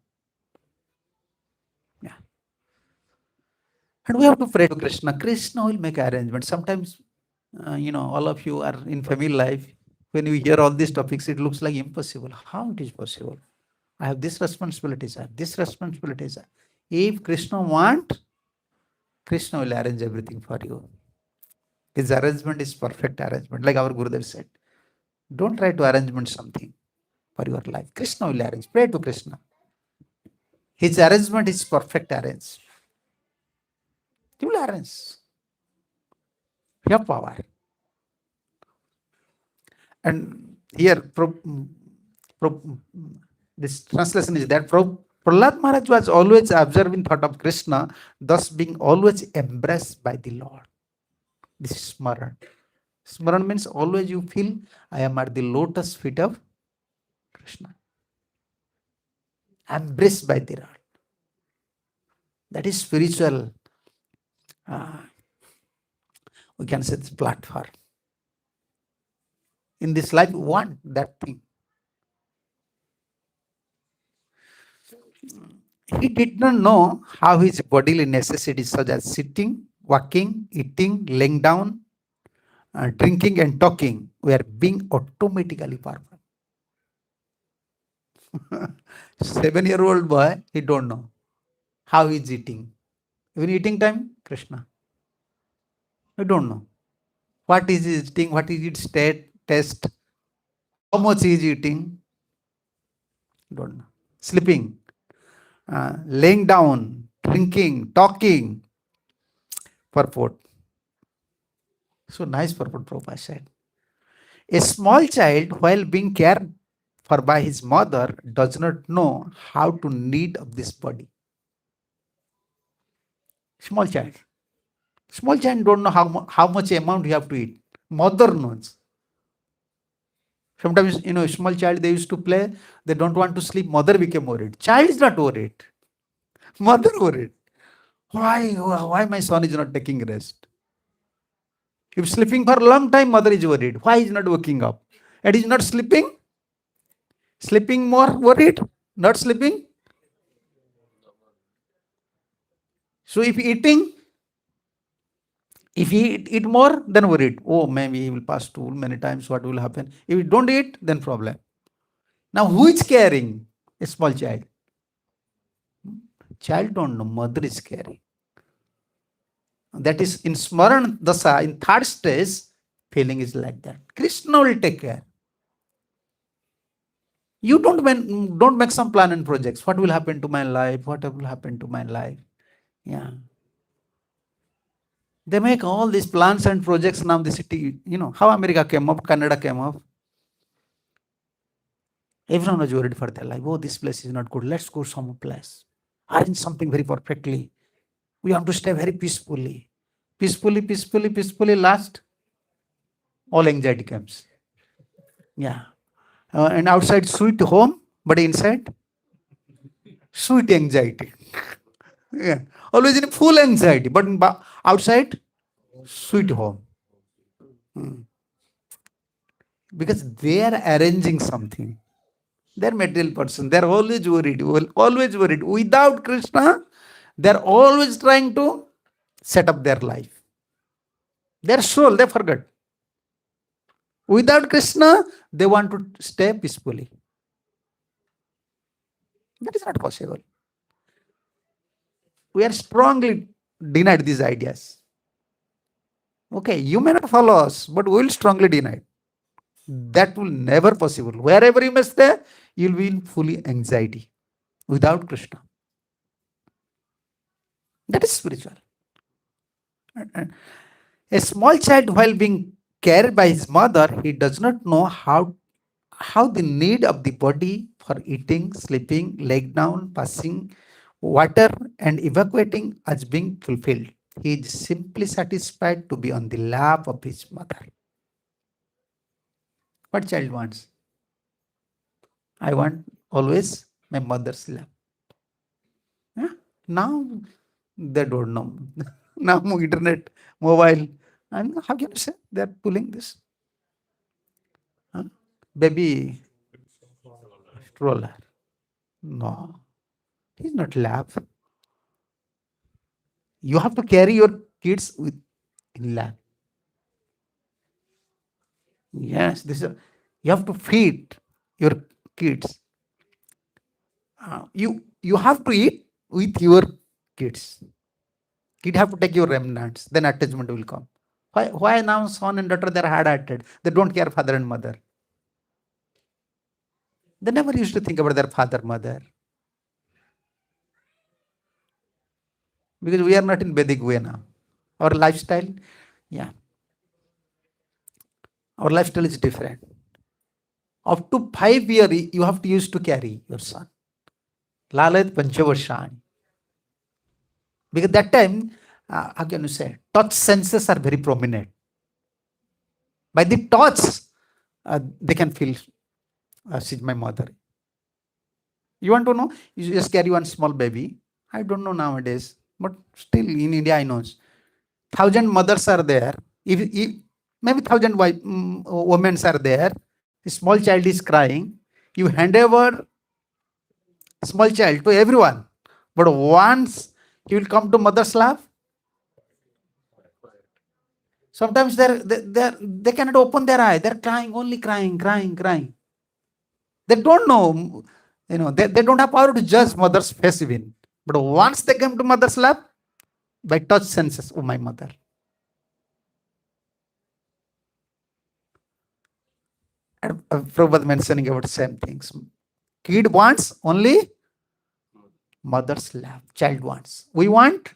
Yeah. And we have to pray to Krishna. Krishna will make arrangements. Sometimes, all of you are in family life. When you hear all these topics, it looks like impossible. How it is possible? I have this responsibility, sir. This responsibility, sir. If Krishna wants, Krishna will arrange everything for you. His arrangement is perfect arrangement. Like our Gurudev said, don't try to arrangement something for your life. Krishna will arrange. Pray to Krishna. His arrangement is perfect arranged. He will arrange. You have power. And here, this translation is that Prahlad Maharaj was always observing thought of Krishna, thus being always embraced by the Lord. This is Smaran. Smaran means always you feel, I am at the lotus feet of Krishna. Embraced by the Lord. That is spiritual, we can say, this platform. In this life, we want that thing. He did not know how his bodily necessities such as sitting, walking, eating, laying down, drinking and talking were being automatically performed. 7-year-old boy, he don't know how he's eating. Even eating time, Krishna. We don't know. What is he eating? What is its taste? How much he is eating? Don't know. Sleeping, laying down, drinking, talking, purport. So nice purport Prabhupada said. A small child, while being cared for by his mother, does not know how to need of this body. Small child. Small child don't know how much amount you have to eat. Mother knows. Sometimes, small child, they used to play, they don't want to sleep, mother became worried. Child is not worried. Mother worried. Why my son is not taking rest? If sleeping for a long time, mother is worried. Why is not waking up? And is not sleeping? Sleeping more worried? Not sleeping? So if he eat more, then worried. Oh, maybe he will pass stool many times. What will happen? If he don't eat, then problem. Now who is caring? A small child. Child don't know. Mother is caring. That is in Smaran Dasa, in third stage, feeling is like that. Krishna will take care. You don't make some plan and projects. What will happen to my life? What will happen to my life? Yeah. They make all these plans and projects now. The city, how America came up, Canada came up. Everyone was worried for their life. Oh, this place is not good. Let's go some place. Arrange something very perfectly. We want to stay very peacefully. Peacefully. Last, all anxiety comes. Yeah. And outside sweet home, but inside sweet anxiety. Yeah. Always in full anxiety, but outside sweet home. Because they are arranging something. They're material person. They're always worried. Always worried. Without Krishna, they're always trying to set up their life. Their soul, they forget. Without Krishna, they want to stay peacefully. That is not possible. We are strongly denied these ideas. Okay, you may not follow us, but we will strongly deny it. That will never possible. Wherever you may stay, you'll be in fully anxiety without Krishna. That is spiritual. A small child, while being cared by his mother, he does not know how the need of the body for eating, sleeping, laying down, passing water, and evacuating is being fulfilled. He is simply satisfied to be on the lap of his mother. What child wants? I want always my mother's lap. Huh? Now they don't know. Now internet, mobile, and how can you say they're pulling this? Huh? Baby stroller. No, he's not lap. You have to carry your kids with in lap. Yes, you have to feed your kids. You have to eat with your kids. Kid have to take your remnants, then attachment will come. Why now son and daughter they're hard-hearted? They don't care father and mother. They never used to think about their father, mother. Because we are not in Vedic way now. Our lifestyle, yeah. Our lifestyle is different. Up to 5 years, you have to use to carry your son. Lalat Panchavashani. Because that time, how can you say, touch senses are very prominent. By the touch, they can feel, she's my mother. You want to know? You just carry one small baby. I don't know nowadays, but still in India, I know 1,000 mothers are there. If maybe 1,000 women are there, a small child is crying. You hand over small child to everyone, but once he will come to mother's lap, sometimes they cannot open their eye. They're crying, only crying. They don't know. They don't have power to judge mother's face even. But once they came to mother's lap, by touch senses, oh my mother. And Prabhupada mentioning about same things. Kid wants only mother's lap. Child wants. We want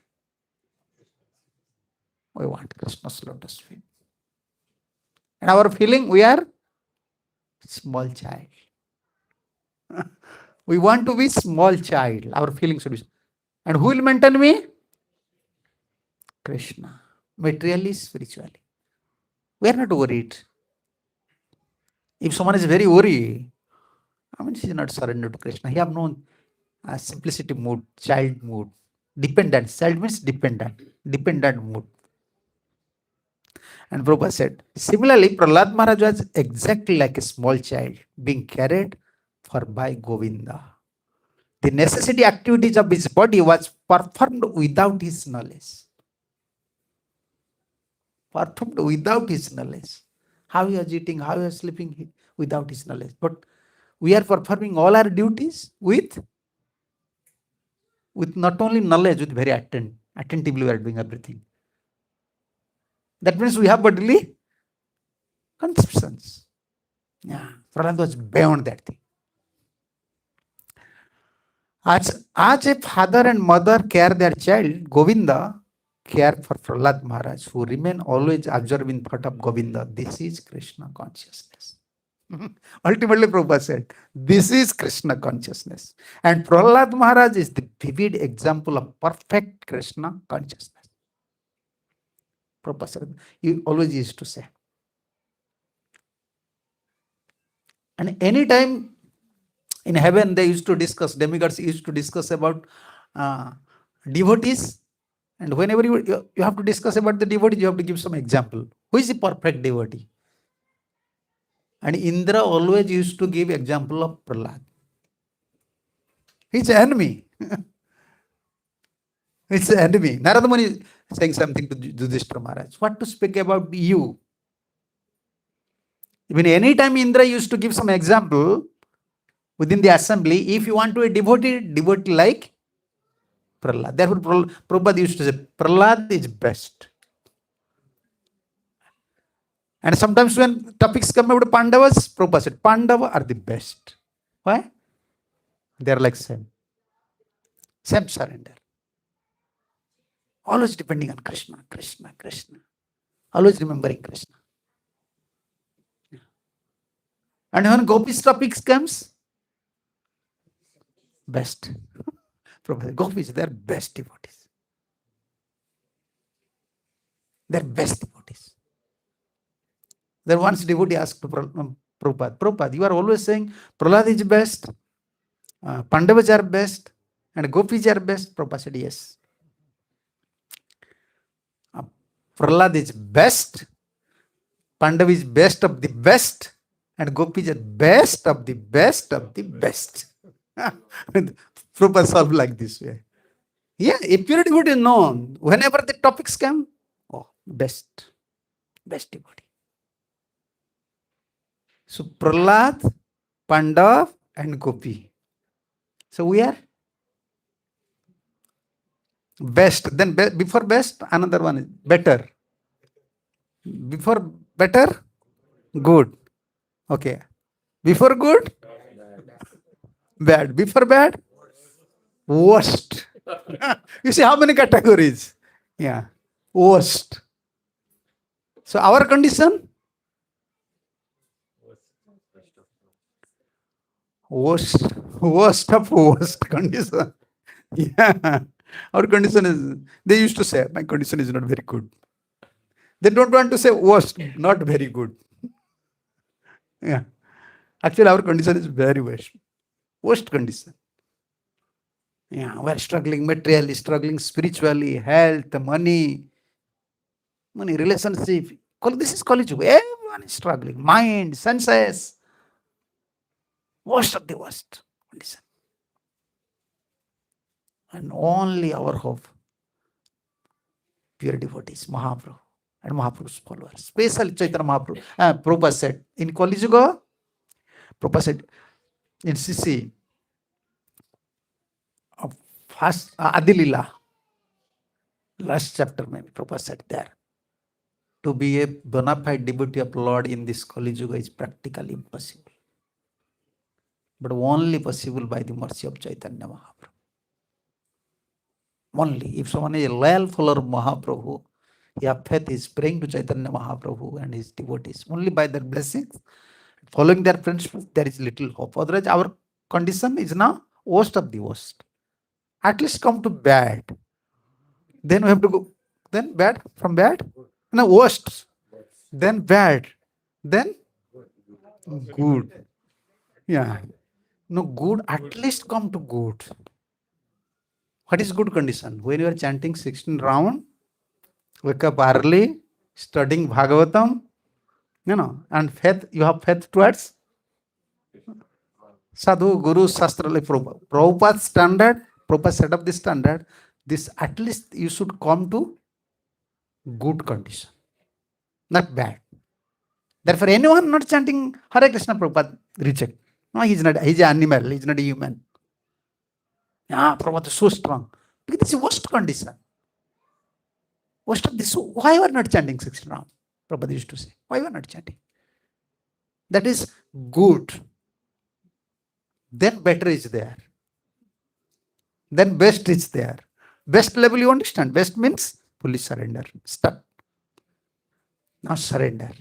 Krishna's lotus feet. And our feeling, we are small child. We want to be small child. Our feeling should be. And who will maintain me? Krishna. Materially, spiritually. We are not worried. If someone is very worried, he is not surrendered to Krishna. He have no simplicity mood, child mood, dependent. Child means dependent mood. And Prabhupada said, similarly, Prahlad Maharaj was exactly like a small child being carried for by Govinda. The necessity activities of his body was performed without his knowledge. Performed without his knowledge. How he was eating, how he was sleeping, without his knowledge. But we are performing all our duties with not only knowledge, with very attentively we are doing everything. That means we have bodily conceptions. Yeah, Prahlad was beyond that thing. As a father and mother care their child, Govinda care for Prahlad Maharaj, who remain always observing thought of Govinda. This is Krishna consciousness. Ultimately, Prabhupada said, this is Krishna consciousness. And Prahlad Maharaj is the vivid example of perfect Krishna consciousness. Prabhupada said, he always used to say. And anytime in heaven, they used to discuss, demigods used to discuss about devotees. And whenever you have to discuss about the devotee, you have to give some example. Who is the perfect devotee? And Indra always used to give example of Prahlad. He's an enemy. It's an enemy. Narada Muni is saying something to Yudhishthira Maharaj. What to speak about you? Even any time Indra used to give some example within the assembly, if you want to be a devotee like Prahlad. Therefore, Prabhupada used to say, Prahlad is best. And sometimes when topics come about Pandavas, Prabhupada said, Pandava are the best. Why? They are like same surrender. Always depending on Krishna, Krishna, Krishna. Always remembering Krishna. And when Gopis topics comes, best. Prabhupada, Gopis, they are best devotees. They are best devotees. Then once devotee asked to Prabhupada, you are always saying Prahlad is best, Pandavas are best, and Gopis are best. Prabhupada said, yes. Prahlad is best, Pandava is best of the best, and Gopis are best of the best of the best. Prabhupada solved like this way. Yeah, a pure devotee is known. Whenever the topics come, oh, best devotee. So Prahlad, Pandav, and Gopi. So we are best. Then before best, another one is better. Before better, good. Okay. Before good, bad. Before bad, worst. You see how many categories? Yeah. Worst. So our condition? Worst of worst condition. Yeah. Our condition is, they used to say, my condition is not very good. They don't want to say worst, not very good. Yeah. Actually, our condition is very worst. Worst condition. Yeah, we're struggling materially, struggling spiritually, health, money, relationship. This is college. Everyone is struggling. Mind, senses. Worst of the worst condition. And only our hope, pure devotees, Mahaprabhu and Mahaprabhu's followers. Especially Chaitanya Mahaprabhu. Prabhupada said, in Kali Yuga, Prabhupada said, in CC, First, Adilila, last chapter, maybe Prabhupada said there. To be a bona fide devotee of Lord in this Kali Yuga is practically impossible. But only possible by the mercy of Chaitanya Mahaprabhu. Only if someone is a loyal follower of Mahaprabhu, he has faith, is praying to Chaitanya Mahaprabhu and his devotees. Only by their blessings, following their principles, there is little hope. Otherwise, our condition is now worst of the worst. At least come to bad. Then we have to go. Then bad, from bad, no, worst. Then bad. Then good. Yeah. No, good, at least come to good. What is good condition? When you are chanting 16 round, wake up early, studying Bhagavatam, and faith, you have faith towards Sadhu, Guru, Shastra, like Prabhupada's standard, Prabhupada set up this standard, this at least you should come to good condition, not bad. Therefore, anyone not chanting Hare Krishna, Prabhupada reject. No, he's not, he's an animal, he's not a human. Yeah, Prabhupada is so strong. Because this is worst condition. Worst of this. Why you are not chanting 16 rounds? Prabhupada used to say. Why you are not chanting? That is good. Then better is there. Then best is there. Best level you understand. Best means fully surrender. Stop. Now surrender.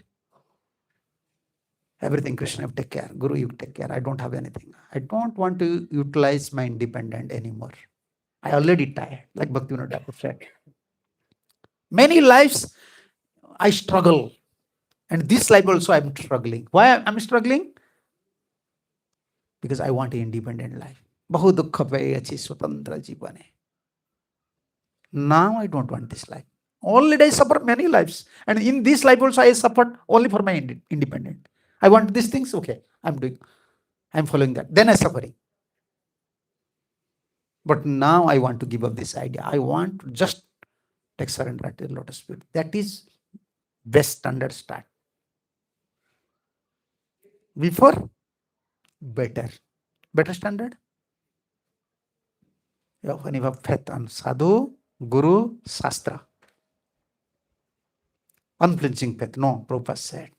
Everything Krishna, you take care. Guru, you take care. I don't have anything. I don't want to utilize my independent anymore. I already tired. Like Bhaktivinoda Thakur said. Many lives I struggle. And this life also I'm struggling. Why I'm struggling? Because I want an independent life. Bahu dukha paye achi swatantra jivane. Now I don't want this life. Already I suffer many lives. And in this life also I suffered only for my independent. I want these things, okay, I'm doing. I'm following that. Then I'm suffering. But now I want to give up this idea. I want to just take surrender at the lotus feet. That is best standard start. Before, better. Better standard? When you have faith on Sadhu, Guru, Shastra. Unflinching faith. No, Prabhupada said.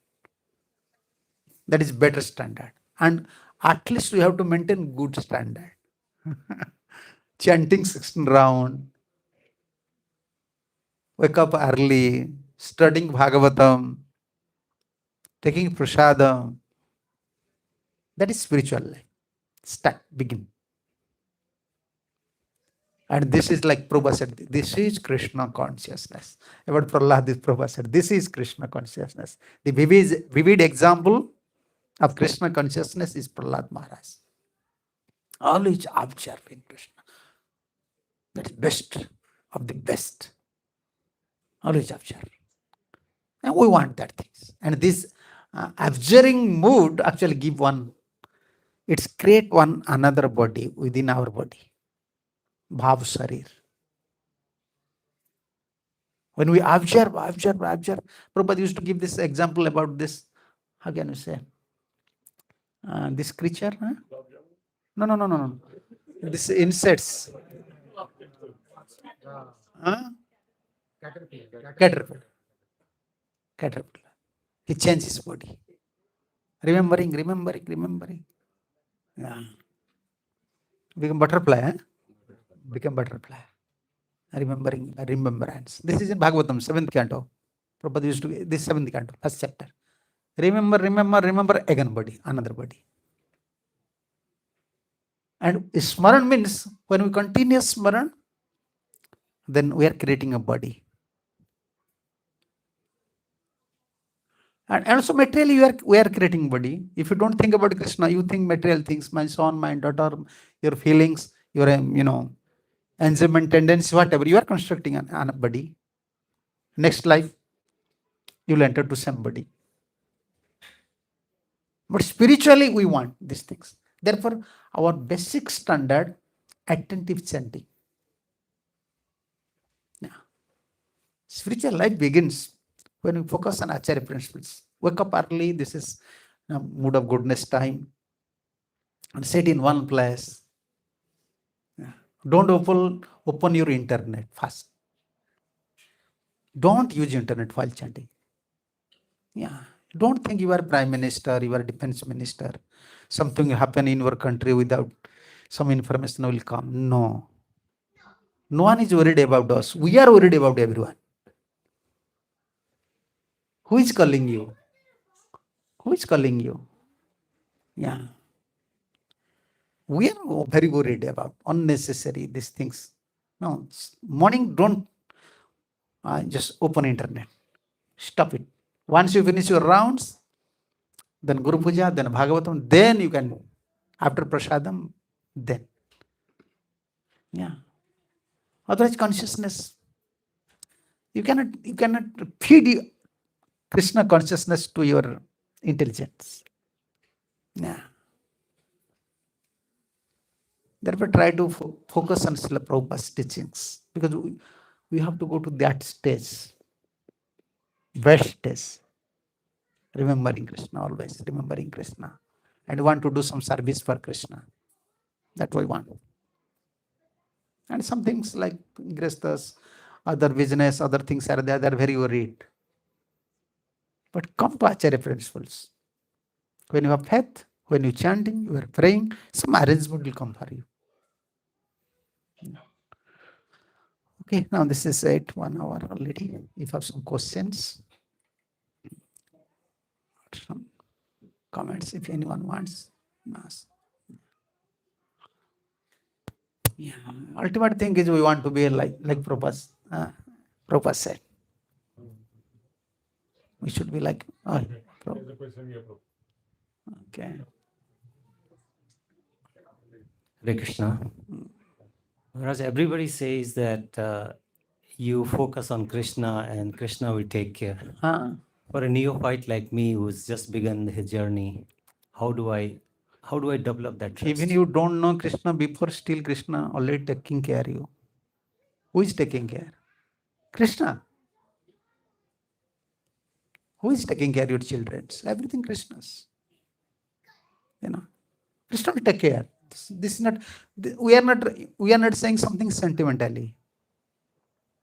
That is better standard. And at least we have to maintain good standard. Chanting 16 round. Wake up early. Studying Bhagavatam. Taking prasadam. That is spiritual life. Start, begin. And this is like Prabhupada said, this is Kṛṣṇa consciousness. About Prahlad, this Prabhupada said, this is Kṛṣṇa consciousness. The vivid example of Kṛṣṇa consciousness is Prahlad Maharaj. Always observing Krishna. That is best of the best. Always observe. And we want that things. And this observing mood actually give one, it's create one another body within our body. Bhav Sharir. When we observe, Prabhupada used to give this example about this, how can you say, this creature? Huh? No. This insects. Huh? Caterpillar. He changed his body. Remembering. Yeah. Become butterfly, huh? Become butterfly. Remembrance. This is in Bhagavatam, 7th canto. Prabhupada used to, this 7th canto, first chapter. Remember, again body, another body. And Smaran means, when we continue Smaran, then we are creating a body. And also materially, we are creating body. If you don't think about Krishna, you think material things, my son, my daughter, your feelings, your, enjoyment tendency, whatever, you are constructing a body. Next life, you will enter to same body. But spiritually, we want these things. Therefore, our basic standard, attentive chanting. Yeah. Spiritual life begins when we focus on Acharya principles. Wake up early, this is mood of goodness time. And sit in one place. Yeah. Don't open your internet fast. Don't use internet while chanting. Yeah. Don't think you are prime minister, you are defense minister. Something happen in your country without some information will come. No. No one is worried about us. We are worried about everyone. Who is calling you? Who is calling you? Yeah. We are very worried about unnecessary these things. No. Morning, don't just open internet. Stop it. Once you finish your rounds, then Guru Puja, then Bhagavatam, then you can, after Prasadam, then. Yeah. Otherwise, consciousness, you cannot feed Krishna consciousness to your intelligence. Yeah. Therefore, try to focus on Srila Prabhupada's teachings, because we have to go to that stage, best stage, remembering Krishna, always remembering Krishna, and want to do some service for Krishna. That we want. And some things like Grihasthas, other business, other things are there, they are very worried. But come to Acharya principles. When you have faith, when you chanting, you are praying, some arrangement will come for you. Okay, now this is it, 1 hour already. If you have some questions, some comments, if anyone wants. Yeah, ultimate thing is we want to be like Prabhupada said. We should be like. Okay. Hare Krishna. Whereas everybody says that you focus on Krishna and Krishna will take care. For a neophyte like me who's just begun his journey, how do I develop that trust? Even you don't know Krishna before, still Krishna already taking care of you. Who is taking care? Krishna. Who is taking care of your children? Everything Krishna's. Krishna will take care. This is not. We are not saying something sentimentally.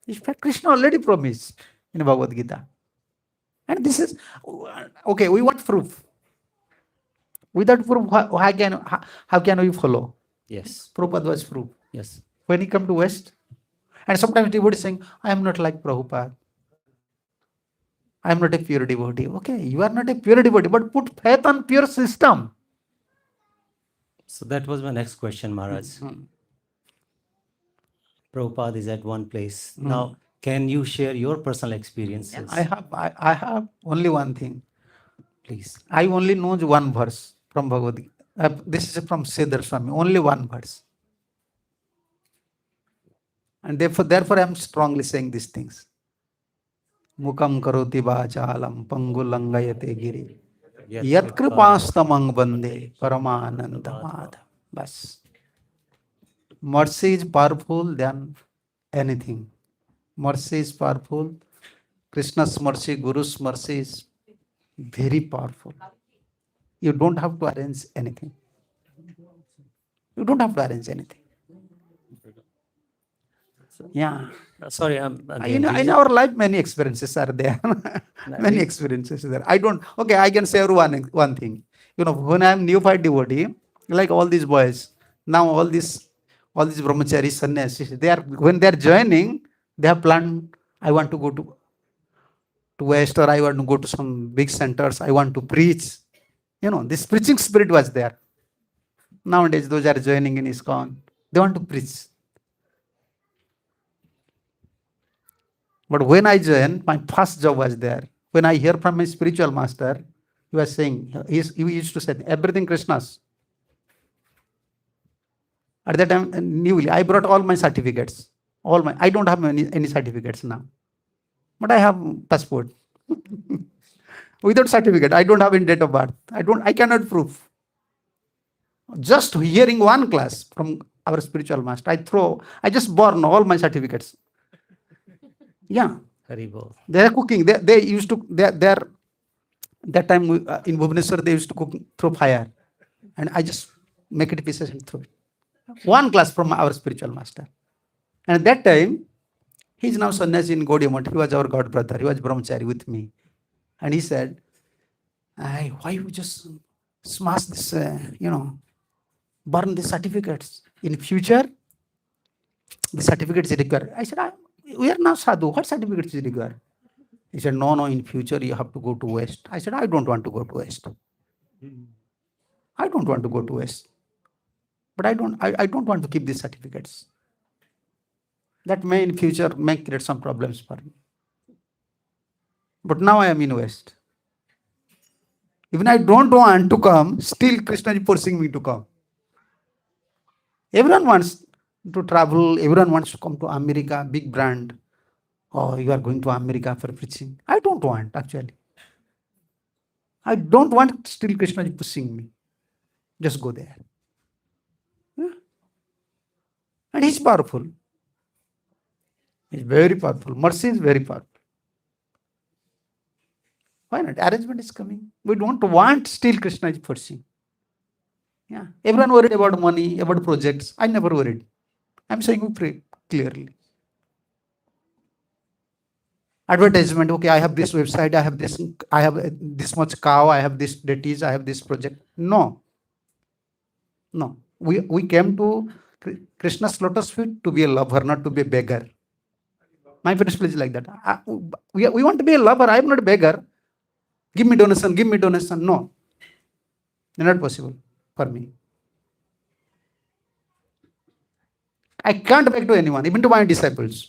In fact, Krishna already promised in Bhagavad Gita. And this is okay. We want proof. Without proof, how can we follow? Yes. Prabhupada was proof. Yes. When he come to West, and sometimes devotee saying, I am not like Prabhupada. I am not a pure devotee. Okay, you are not a pure devotee, but put faith on pure system. So that was my next question, Maharaj. Prabhupada is at one place. Now, can you share your personal experiences? I have only one thing. Please. I only know one verse from Bhagavad Gita. This is from Siddhar Swami. Only one verse. And therefore I am strongly saying these things. Mukam karoti vachalam pangulangayate giri. Yat kripastamang bande paramananda madha. Bas. Mercy is powerful than anything. Mercy is powerful. Krishna's mercy, Guru's mercy is very powerful. You don't have to arrange anything. You don't have to arrange anything. Yeah. Sorry, In our life, many experiences are there. Many experiences are there. I can say one thing. When I am neophyte devotee, like all these boys, now all these brahmacharis, sannyasis, when they are joining, they have planned, I want to go to West, or I want to go to some big centers, I want to preach. This preaching spirit was there. Nowadays, those are joining in ISKCON, they want to preach. But when I joined, my first job was there. When I hear from my spiritual master, he was saying, he used to say, everything Krishna's. At that time, newly, I brought all my certificates. I don't have any certificates now. But I have passport. Without certificate, I don't have any date of birth. I cannot prove. Just hearing one class from our spiritual master, I just burn all my certificates. Yeah. They are cooking. They used to, that time in Bhubaneswar, they used to cook through fire. And I just make it pieces and throw it. One class from our spiritual master. And at that time, he's now sannyasi in Gaudiya Math. He was our god brother. He was brahmachari with me. And he said, why you just smash this, burn the certificates. In future, the certificates is required. I said, we are now sadhu. What certificates is required? He said, no, in future you have to go to West. I said, I don't want to go to West. I don't want to go to West. But I don't want to keep these certificates. That may in future may create some problems for me. But now I am in West. Even I don't want to come, still Krishna is forcing me to come. Everyone wants to travel, everyone wants to come to America, big brand. Oh, you are going to America for preaching. I don't want, actually. I don't want, still Krishna is pushing me. Just go there. Yeah. And he's powerful. He's very powerful. Mercy is very powerful. Why not? Arrangement is coming. We don't want, still Krishna is pushing. Yeah. Everyone worried about money, about projects. I never worried. I'm saying you clearly. Advertisement, okay, I have this website, I have this much cow, I have this deities, I have this project. No. We came to Krishna's lotus feet to be a lover, not to be a beggar. My principle is like that. We want to be a lover. I am not a beggar. Give me donation, give me donation. No. Not possible for me. I can't beg to anyone, even to my disciples.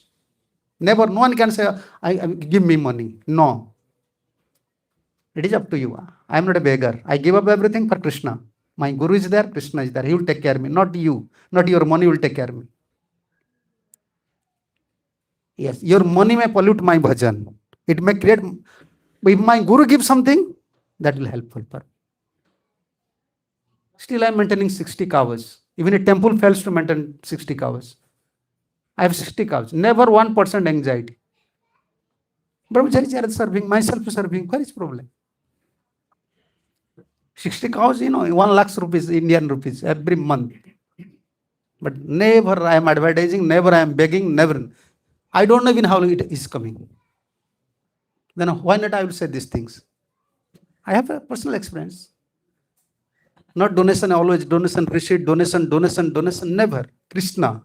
Never, no one can say, give me money. No. It is up to you. I am not a beggar. I give up everything for Krishna. My Guru is there, Krishna is there. He will take care of me. Not you. Not your money will take care of me. Yes, your money may pollute my bhajan. It may create. If my Guru gives something, that will help for me. Still, I am maintaining 60 cows. Even a temple fails to maintain 60 cows. I have 60 cows. Never 1% anxiety. Brahmachari serving, myself serving. What is problem? 60 cows, 1 lakh rupees, Indian rupees, every month. But never I am advertising, never I am begging, never. I don't know even how it is coming. Then why not I will say these things? I have a personal experience. Not donation, always donation, receipt, donation, never. Krishna.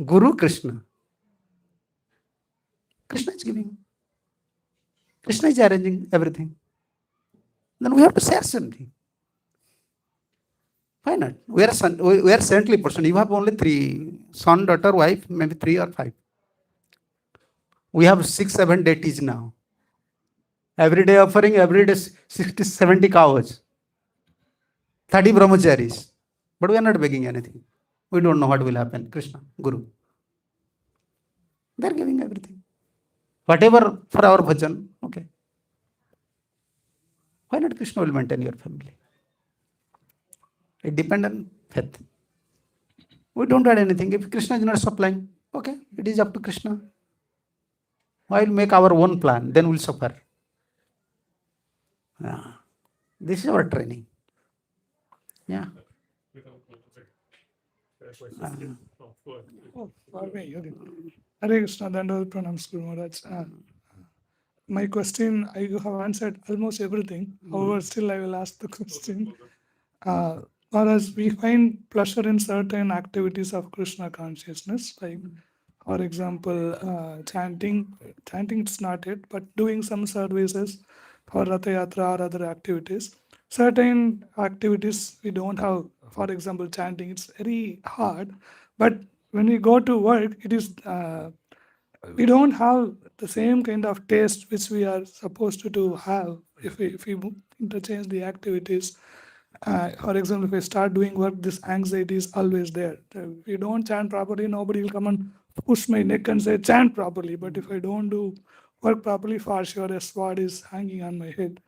Guru Krishna. Krishna is giving. Krishna is arranging everything. Then we have to share something. Why not? We are saintly person. You have only 3, son, daughter, wife, maybe 3 or 5. We have 6, 7 deities now. Every day offering, every day 60, 70 cows. 30 brahmacharis. But we are not begging anything. We don't know what will happen. Krishna, Guru. They are giving everything. Whatever for our bhajan, okay. Why not Krishna will maintain your family? It depends on faith. We don't add anything. If Krishna is not supplying, okay, it is up to Krishna. Why will make our own plan? Then we'll suffer. Yeah. This is our training. Yeah. Hare Krishna, Dandavad Pranams, Guru Maharaj. My question, you have answered almost everything. However, still I will ask the question. Whereas we find pleasure in certain activities of Krishna consciousness, like, for example, chanting. Chanting, it's not it, but doing some services for Ratha Yatra or other activities. Certain activities we don't have, for example, chanting, it's very hard. But when we go to work, it is we don't have the same kind of taste which we are supposed to have if we interchange the activities. For example, if I start doing work, this anxiety is always there. If you don't chant properly, nobody will come and push my neck and say, chant properly. But if I don't do work properly, for sure a sword is hanging on my head.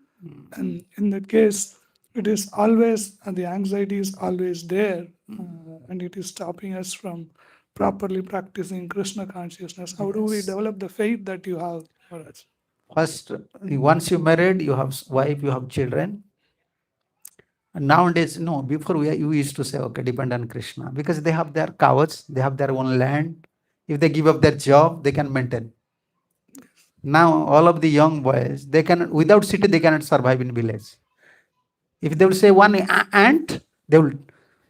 And in that case, it is always, the anxiety is always there, and it is stopping us from properly practicing Krishna consciousness. How do we develop the faith that you have for us? First, once you married, you have wife, you have children. And nowadays, no, before we used to say, okay, depend on Krishna, because they have their cows, they have their own land. If they give up their job, they can maintain. Now, all of the young boys, they can, without city, they cannot survive in village. If they will say one ant, they will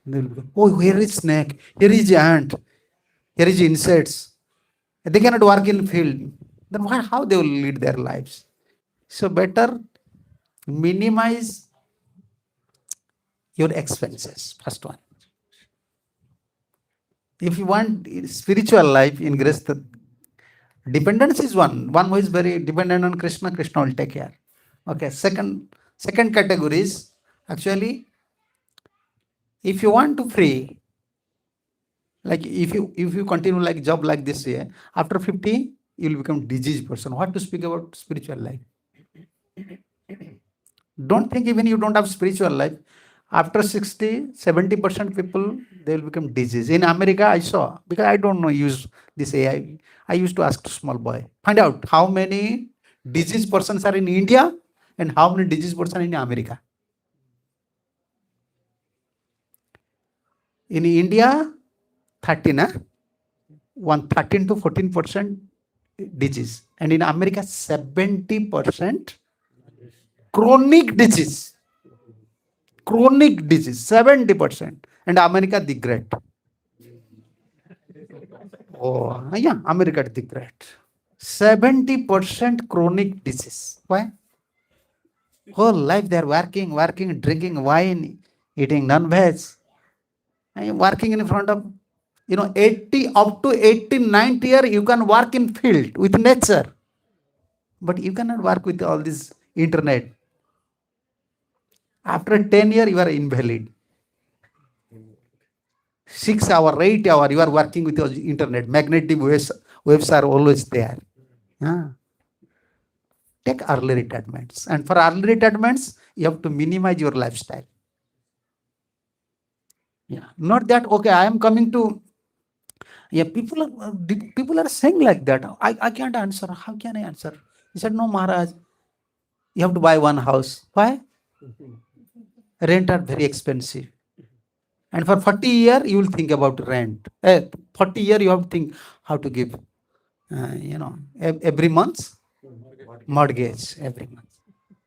go, oh, here is snake, here is ant, here is insects. They cannot work in field. Then how they will lead their lives? So better minimize your expenses. First one. If you want spiritual life in Krishna, dependence is one. One who is very dependent on Krishna, Krishna will take care. Okay. Second category is actually, if you want to free, like if you continue like job like this year, after 50, you will become diseased person. What to speak about spiritual life? Don't think even you don't have spiritual life. After 60, 70% people, they will become diseased. In America, I saw, because I don't know use this AI. I used to ask to small boy, find out how many diseased persons are in India and how many diseased persons in America. In India, 13 to 14% disease, and in America 70% chronic disease. Chronic disease 70%, and America the great. Oh yeah, America the great. 70% chronic disease. Why? Whole life they are working, drinking wine, eating non-veg, and working in front of 80 up to 80, 90 year you can work in field with nature, but you cannot work with all this internet. After 10 years you are invalid. 6 hour, 8 hour you are working with the internet. Magnetic waves are always there. Take early retirements, and for early retirements you have to minimize your lifestyle. Not that okay, I am coming to. People are saying like that. I can't answer. How can I answer? He said, no, Maharaj, you have to buy one house. Why? Rent are very expensive. And for 40 years, you will think about rent. 40 years, you have to think how to give, every month, mortgage every month.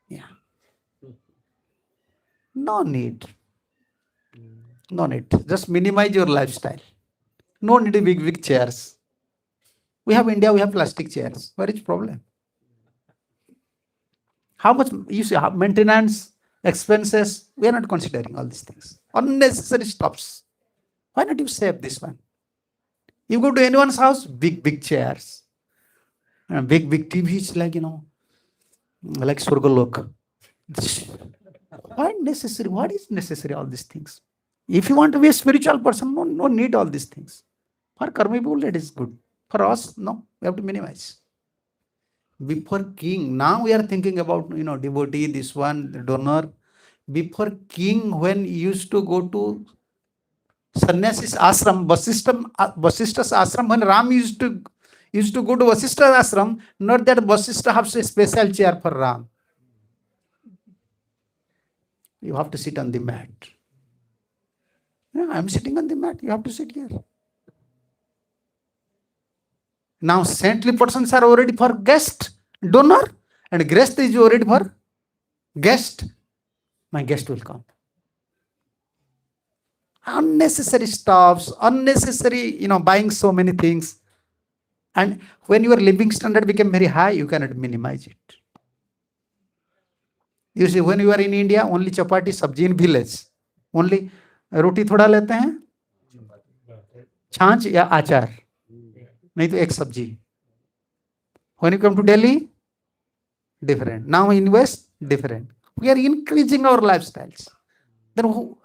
Yeah. No need. No need. Just minimize your lifestyle. No need big chairs. We have India, we have plastic chairs. What is the problem? How much you see maintenance, expenses? We are not considering all these things. Unnecessary stuffs. Why not you save this one? You go to anyone's house, big chairs, and big TVs, like Surgalok. Why necessary? What is necessary? All these things. If you want to be a spiritual person, no need all these things. For karma people, that is good. For us, no, we have to minimize. Before king, now we are thinking about devotee, this one, the donor. Before king, when he used to go to sannyasi's ashram, Vasishta's ashram, when Ram used to go to Vasishta's ashram, not that Vasishta has a special chair for Ram. You have to sit on the mat. I'm sitting on the mat. You have to sit here. Now, saintly persons are already for guest, donor, and guest is already for guest. My guest will come. Unnecessary stuffs, unnecessary, buying so many things. And when your living standard became very high, you cannot minimize it. You see, when you are in India, only chapati, sabji in village. Only रोटी थोड़ा लेते हैं, छाछ या अचार, नहीं तो एक सब्जी. When you come to Delhi, different. Now in West, different. We are increasing our lifestyles. Then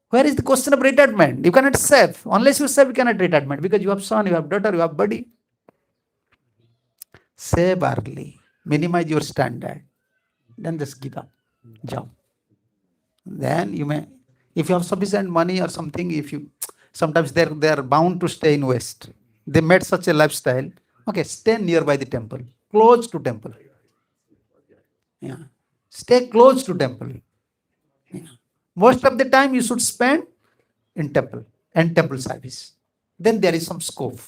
where is the question of retirement? You cannot save. Unless you save, you cannot retirement, because you have son, you have daughter, you have body. Save early. Minimize your standard. Then just give up. Job. Then you may, if you have sufficient money or something, sometimes they are bound to stay in West. They made such a lifestyle. Okay, stay nearby the temple, close to temple. Stay close to temple. Most of the time you should spend in temple and temple service. Then there is some scope.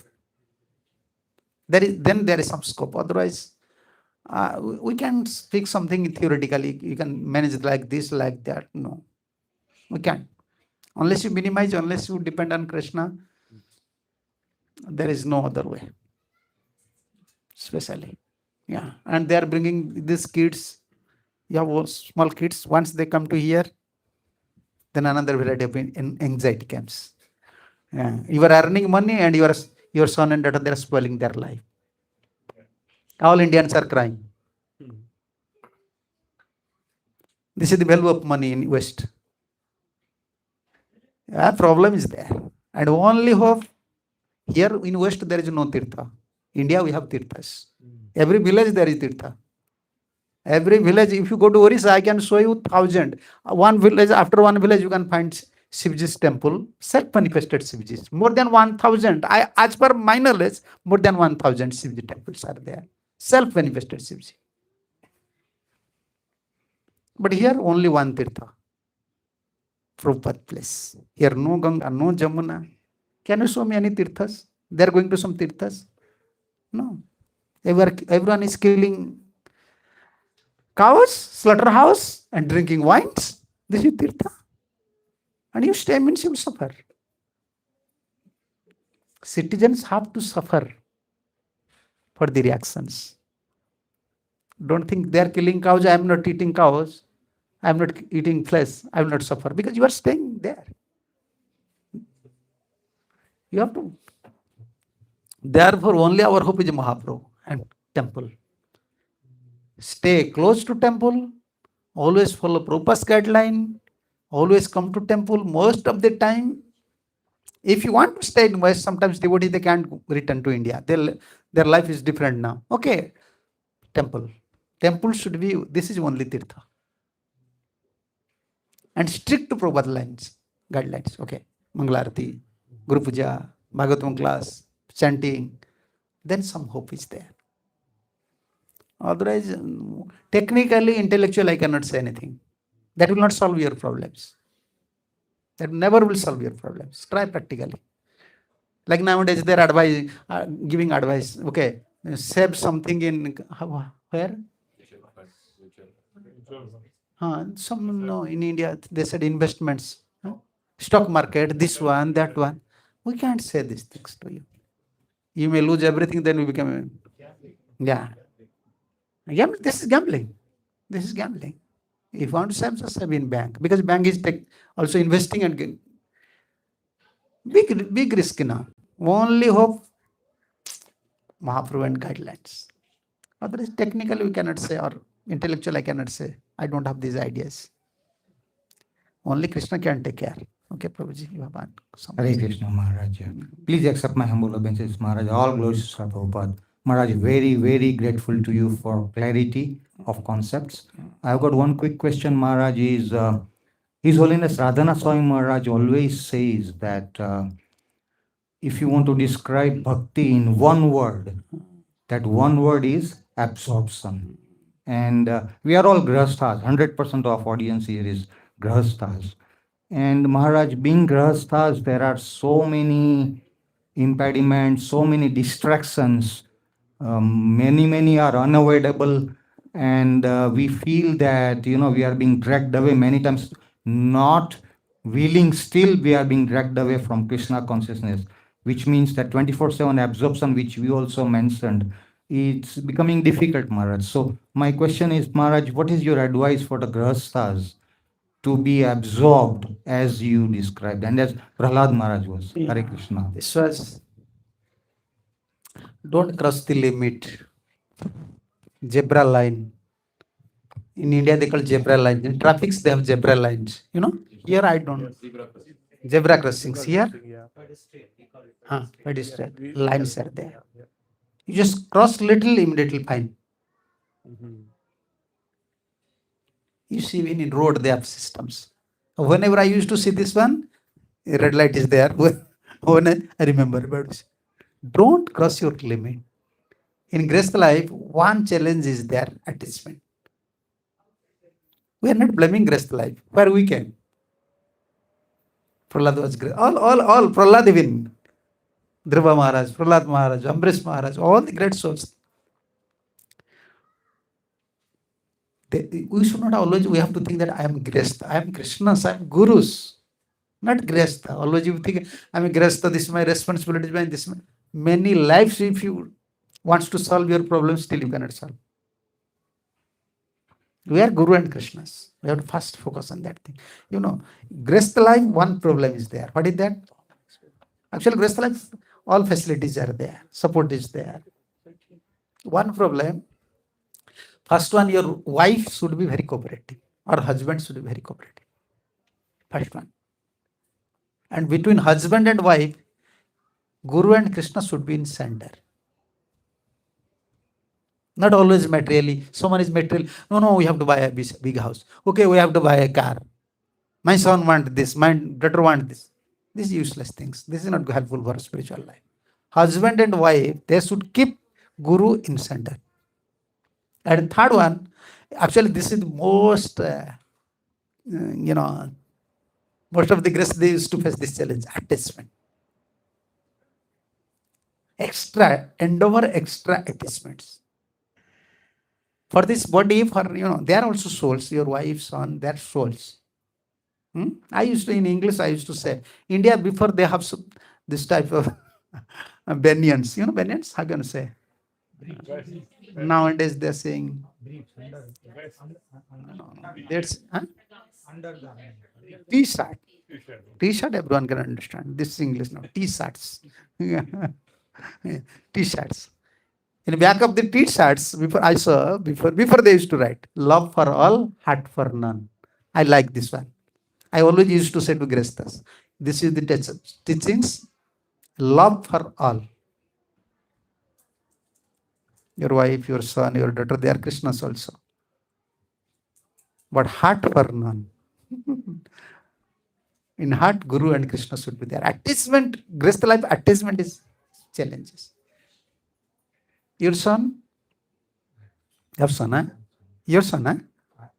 There is some scope. Otherwise, we can speak something theoretically. You can manage like this, like that. No, we can't. Unless you minimize, unless you depend on Krishna, there is no other way. Especially, yeah. And they are bringing these kids. Yeah, small kids. Once they come to here, then another variety of anxiety comes. Yeah. You are earning money, and your son and daughter, they are spoiling their life. All Indians are crying. This is the value of money in West. A problem is there. And only hope, here in West there is no tirtha. India we have tirthas. Every village there is tirtha. Every village, if you go to Orissa, I can show you 1,000. One village, after one village, you can find Shivji's temple, self-manifested Shivji's. More than 1,000. As per my knowledge, more than 1,000 Shivji temples are there. Self-manifested Shivji. But here only one tirtha. Prabhupada place. Here no Ganga, no Jamuna. Can you show me any tirthas? They are going to some tirthas? No. Everyone is killing cows, slaughterhouse, and drinking wines. This is tirtha. And you stay means you will suffer. Citizens have to suffer for the reactions. Don't think they are killing cows. I am not eating cows. I am not eating flesh. I will not suffer because you are staying there. You have to. Therefore, only our hope is Mahaprabhu and temple. Stay close to temple. Always follow Prabhupada's guideline. Always come to temple most of the time. If you want to stay in West, sometimes devotees, they can't return to India. Their life is different now. Okay, temple. Temple should be, this is only tirtha. And strict to Prabhupada guidelines. Okay, Mangalarati, Guru Puja, Bhagavatam class, chanting. Then some hope is there. Otherwise, technically, intellectual, I cannot say anything. That will not solve your problems. That never will solve your problems. Try practically. Like nowadays, they're advising, giving advice. Okay, save something in where? In India, they said investments, stock market, this one, that one. We can't say these things to you. You may lose everything, then we become, yeah. This is gambling. This is gambling. If you want to save, just save in bank. Because bank is also investing and big risk now. Only hope Mahaprabhu and guidelines. Otherwise, technically we cannot say, or intellectual I cannot say. I don't have these ideas. Only Krishna can take care. Okay, Prabhuji, you have Hare Krishna, Maharaj. Please accept my humble obeisances, Maharaj. All glories to Prabhupada. Maharaj, very, very grateful to you for clarity of concepts. I've got one quick question, Maharaj, is His Holiness Radhana Swami Maharaj always says that if you want to describe bhakti in one word, that one word is absorption. And we are all grahasthas. 100% of audience here is grahasthas. And Maharaj, being grahasthas, there are so many impediments, so many distractions. Many are unavoidable, and we feel that we are being dragged away many times, not willing, still we are being dragged away from Krishna consciousness, which means that 24/7 absorption, which we also mentioned, it's becoming difficult, Maharaj. So my question is, Maharaj, what is your advice for the grahasthas to be absorbed as you described, and as Prahlad Maharaj was? Hare Krishna. This was, don't cross the limit. Zebra line. In India, they call zebra lines. In traffics, they have zebra lines. Here I don't. Zebra crossings. Here, pedestrian lines are there. You just cross little, immediately fine. You see, when in road, they have systems. Whenever I used to see this one, a red light is there. When I remember about this. Don't cross your limit. In Grahastha life, one challenge is there, attachment. We are not blaming Grahastha life, where we can. Prahlad was great. All Prahlad even. Dhruva Maharaj, Prahlad Maharaj, Ambrish Maharaj, all the great souls. We should not always, we have to think that I am Grihastha, I am Krishna's, I am Guru's, not Grihastha. Always you think, I am Grihastha, this is my responsibility, this is my... Many lives, if you wants to solve your problem, still you cannot solve. We are Guru and Krishna's. We have to first focus on that thing. You know, Grihastha life, one problem is there. What is that? Actually, Grihastha life, all facilities are there. Support is there. One problem, first one, your wife should be very cooperative. Or husband should be very cooperative. First one. And between husband and wife, Guru and Krishna should be in center. Not always materially. Someone is material. No, we have to buy a big house. Okay, we have to buy a car. My son wants this. My daughter wants this. These useless things. This is not helpful for spiritual life. Husband and wife, they should keep Guru in center. And third one, actually this is the most, most of the Greeks, they used to face this challenge, attachment. Extra attachments. For this body, they are also souls, your wife, son, they are souls. In English, I used to say, India, before they have this type of banyans. You know banyans? How can you say? Nowadays, they're saying, that's T-shirt. T-shirt, everyone can understand. This is English now. T-shirts. T-shirts. In the back of the T-shirts, before they used to write, love for all, heart for none. I like this one. I always used to say to Grihasthas, this is the teachings, love for all. Your wife, your son, your daughter, they are Krishnas also. But heart for none. In heart, Guru and Krishna should be there. Attachment, Grihastha life, attachment is challenges. Your son? Your son, huh? Your son, huh?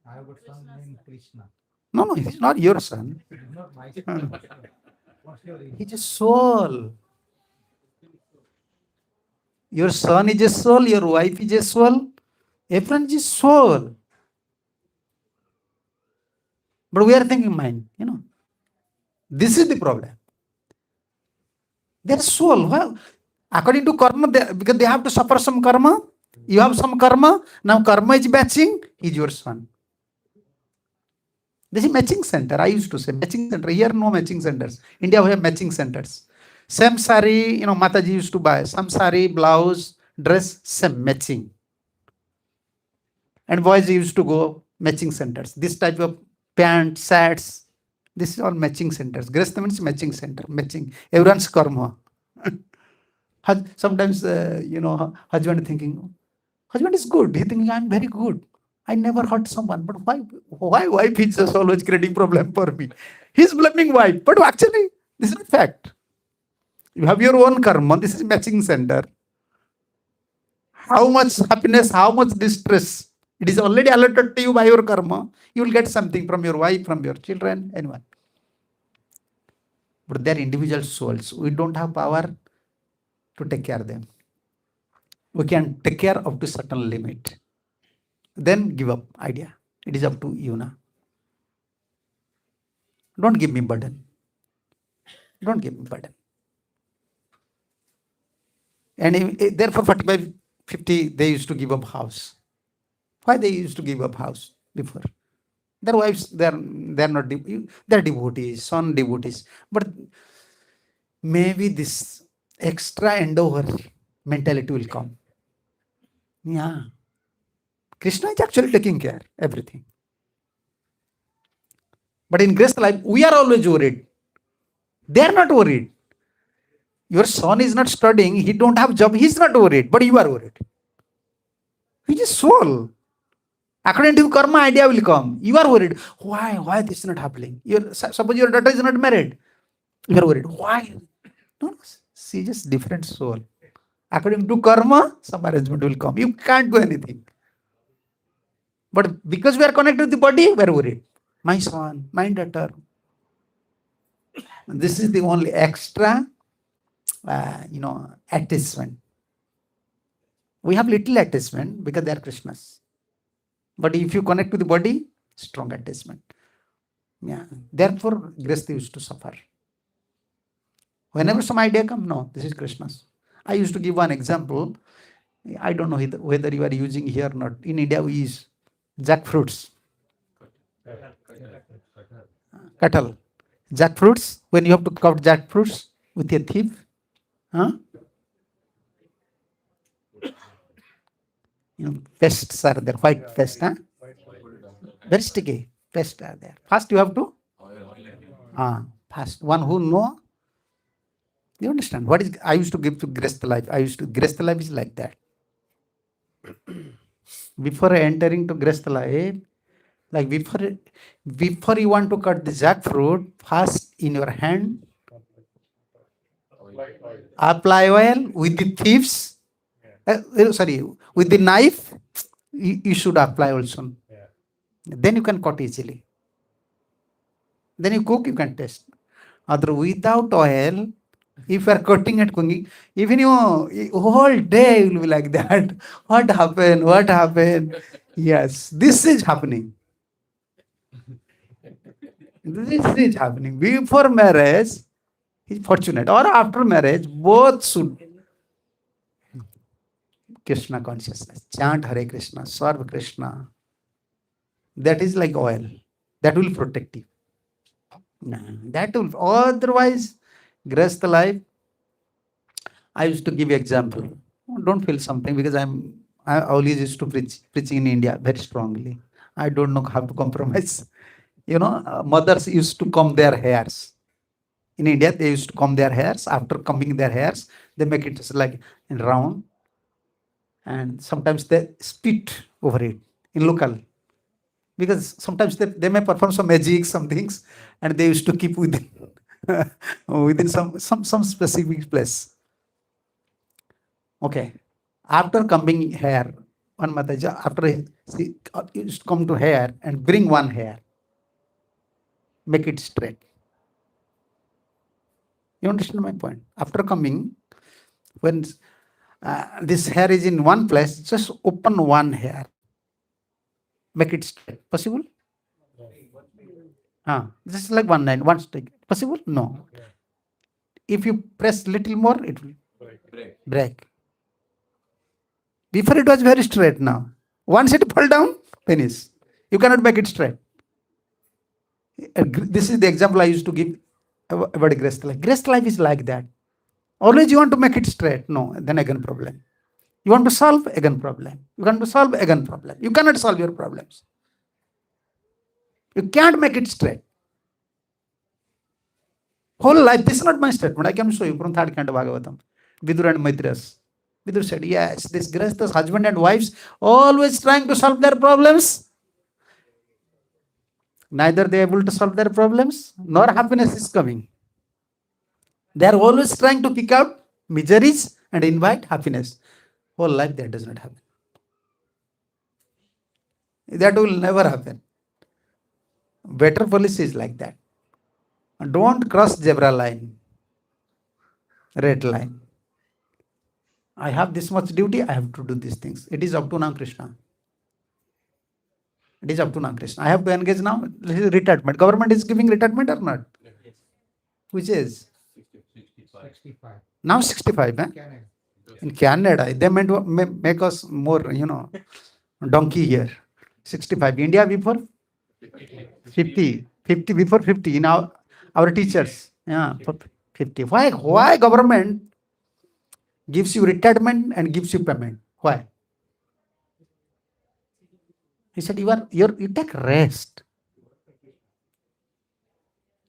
I have a son named Krishna. No, he's not your son. Not my What's your He's a soul. Your son is a soul, your wife is a soul, everyone is a soul. But we are thinking mind, This is the problem. Their soul. Well, according to karma, because they have to suffer some karma, you have some karma, now karma is matching, is your son. This is matching center. I used to say matching center. Here no matching centers. India we have matching centers. Same sari, Mataji used to buy. Some sari, blouse, dress, same matching. And boys used to go matching centers. This type of pant, shirts, this is all matching centers. Grihastha means matching center, matching. Everyone's karma. Sometimes, husband thinking, husband is good. He thinking, I'm very good. I never hurt someone. But why wife is just always creating problem for me? He's blaming wife. But actually, this is a fact. You have your own karma. This is matching center. How much happiness, how much distress. It is already allotted to you by your karma. You will get something from your wife, from your children, anyone. But they are individual souls. We don't have power to take care of them. We can take care up to certain limit. Then give up idea. It is up to you now. Don't give me burden. Don't give me burden. And therefore 45, 50, they used to give up house. Why they used to give up house before? Their wives, they're not, they're devotees, son devotees. But maybe this extra endeavor mentality will come. Yeah. Krishna is actually taking care everything. But in Grihastha life, we are always worried. They are not worried. Your son is not studying, he don't have job, he's not worried, but you are worried. He is soul. According to karma, idea will come. You are worried. Why this is not happening? Suppose your daughter is not married. You are worried. Why? No, she is just different soul. According to karma, some arrangement will come. You can't do anything. But because we are connected with the body, we are worried. My son, my daughter. This is the only extra, attachment. We have little attachment because they are Krishnas. But if you connect to the body, strong attachment. Yeah. Therefore, Grihastha used to suffer. Whenever some idea comes, no, this is Krishna's. I used to give one example. I don't know whether you are using here or not. In India, we use jackfruits. Cattle. Jackfruits, when you have to cut jackfruits with a thief, huh? Pests are there, white pests, huh? Very sticky. Pests are there. First you have to, first one who know, you understand what is, I used to give to Grihastha life. Grihastha life is like that. Before entering to Grihastha life, like before you want to cut the jackfruit, first in your hand, apply oil with the thieves, with the knife, you should apply also. Then you can cut easily. Then you cook, you can taste. Other without oil, if you are cutting and cooking, even you whole day will be like that. What happened? What happened? Yes, this is happening. This is happening. Before marriage, he's fortunate. Or after marriage, both should Krishna consciousness. Chant Hare Krishna, serve Krishna. That is like oil. That will protect you. No, that will, otherwise, Grihastha life. I used to give example. Don't feel something because I always used to preaching in India very strongly. I don't know how to compromise. Mothers used to comb their hairs. In India, they used to comb their hairs. After combing their hairs, they make it just like in round, and sometimes they spit over it in local. Because sometimes they may perform some magic, some things, and they used to keep within within some specific place. Okay. After combing hair, one Mataji, after she used to come to hair and bring one hair, make it straight. You understand my point? After combing, when this hair is in one place, just open one hair, make it straight. Possible? Just like one line, one stick. Possible? No. If you press little more, it will break. Before it was very straight now. Once it fall down, finish. You cannot make it straight. This is the example I used to give about Grihastha life. Grihastha life is like that. Always you want to make it straight. No, then again problem. You want to solve, again problem. You want to solve, again problem. You cannot solve your problems. You can't make it straight. Whole life, this is not my statement. I can show you from third canto Bhagavatam. Vidur and Maitreya. Vidur said, yes, this Grihastha's husband and wives always trying to solve their problems. Neither they are able to solve their problems, nor happiness is coming. They are always trying to pick out miseries and invite happiness. Whole life that does not happen. That will never happen. Better policy is like that. Don't cross zebra line, red line. I have this much duty, I have to do these things. It is up to now Krishna. It is up to now Krishna. I have to engage now. This is retirement. Government is giving retirement or not? Which is? 65. Now 65. In Canada, they meant to make us more, donkey here. 65. India before? 50. 50 before 50. In our teachers. 50. Why government gives you retirement and gives you payment? Why? He said, you take rest.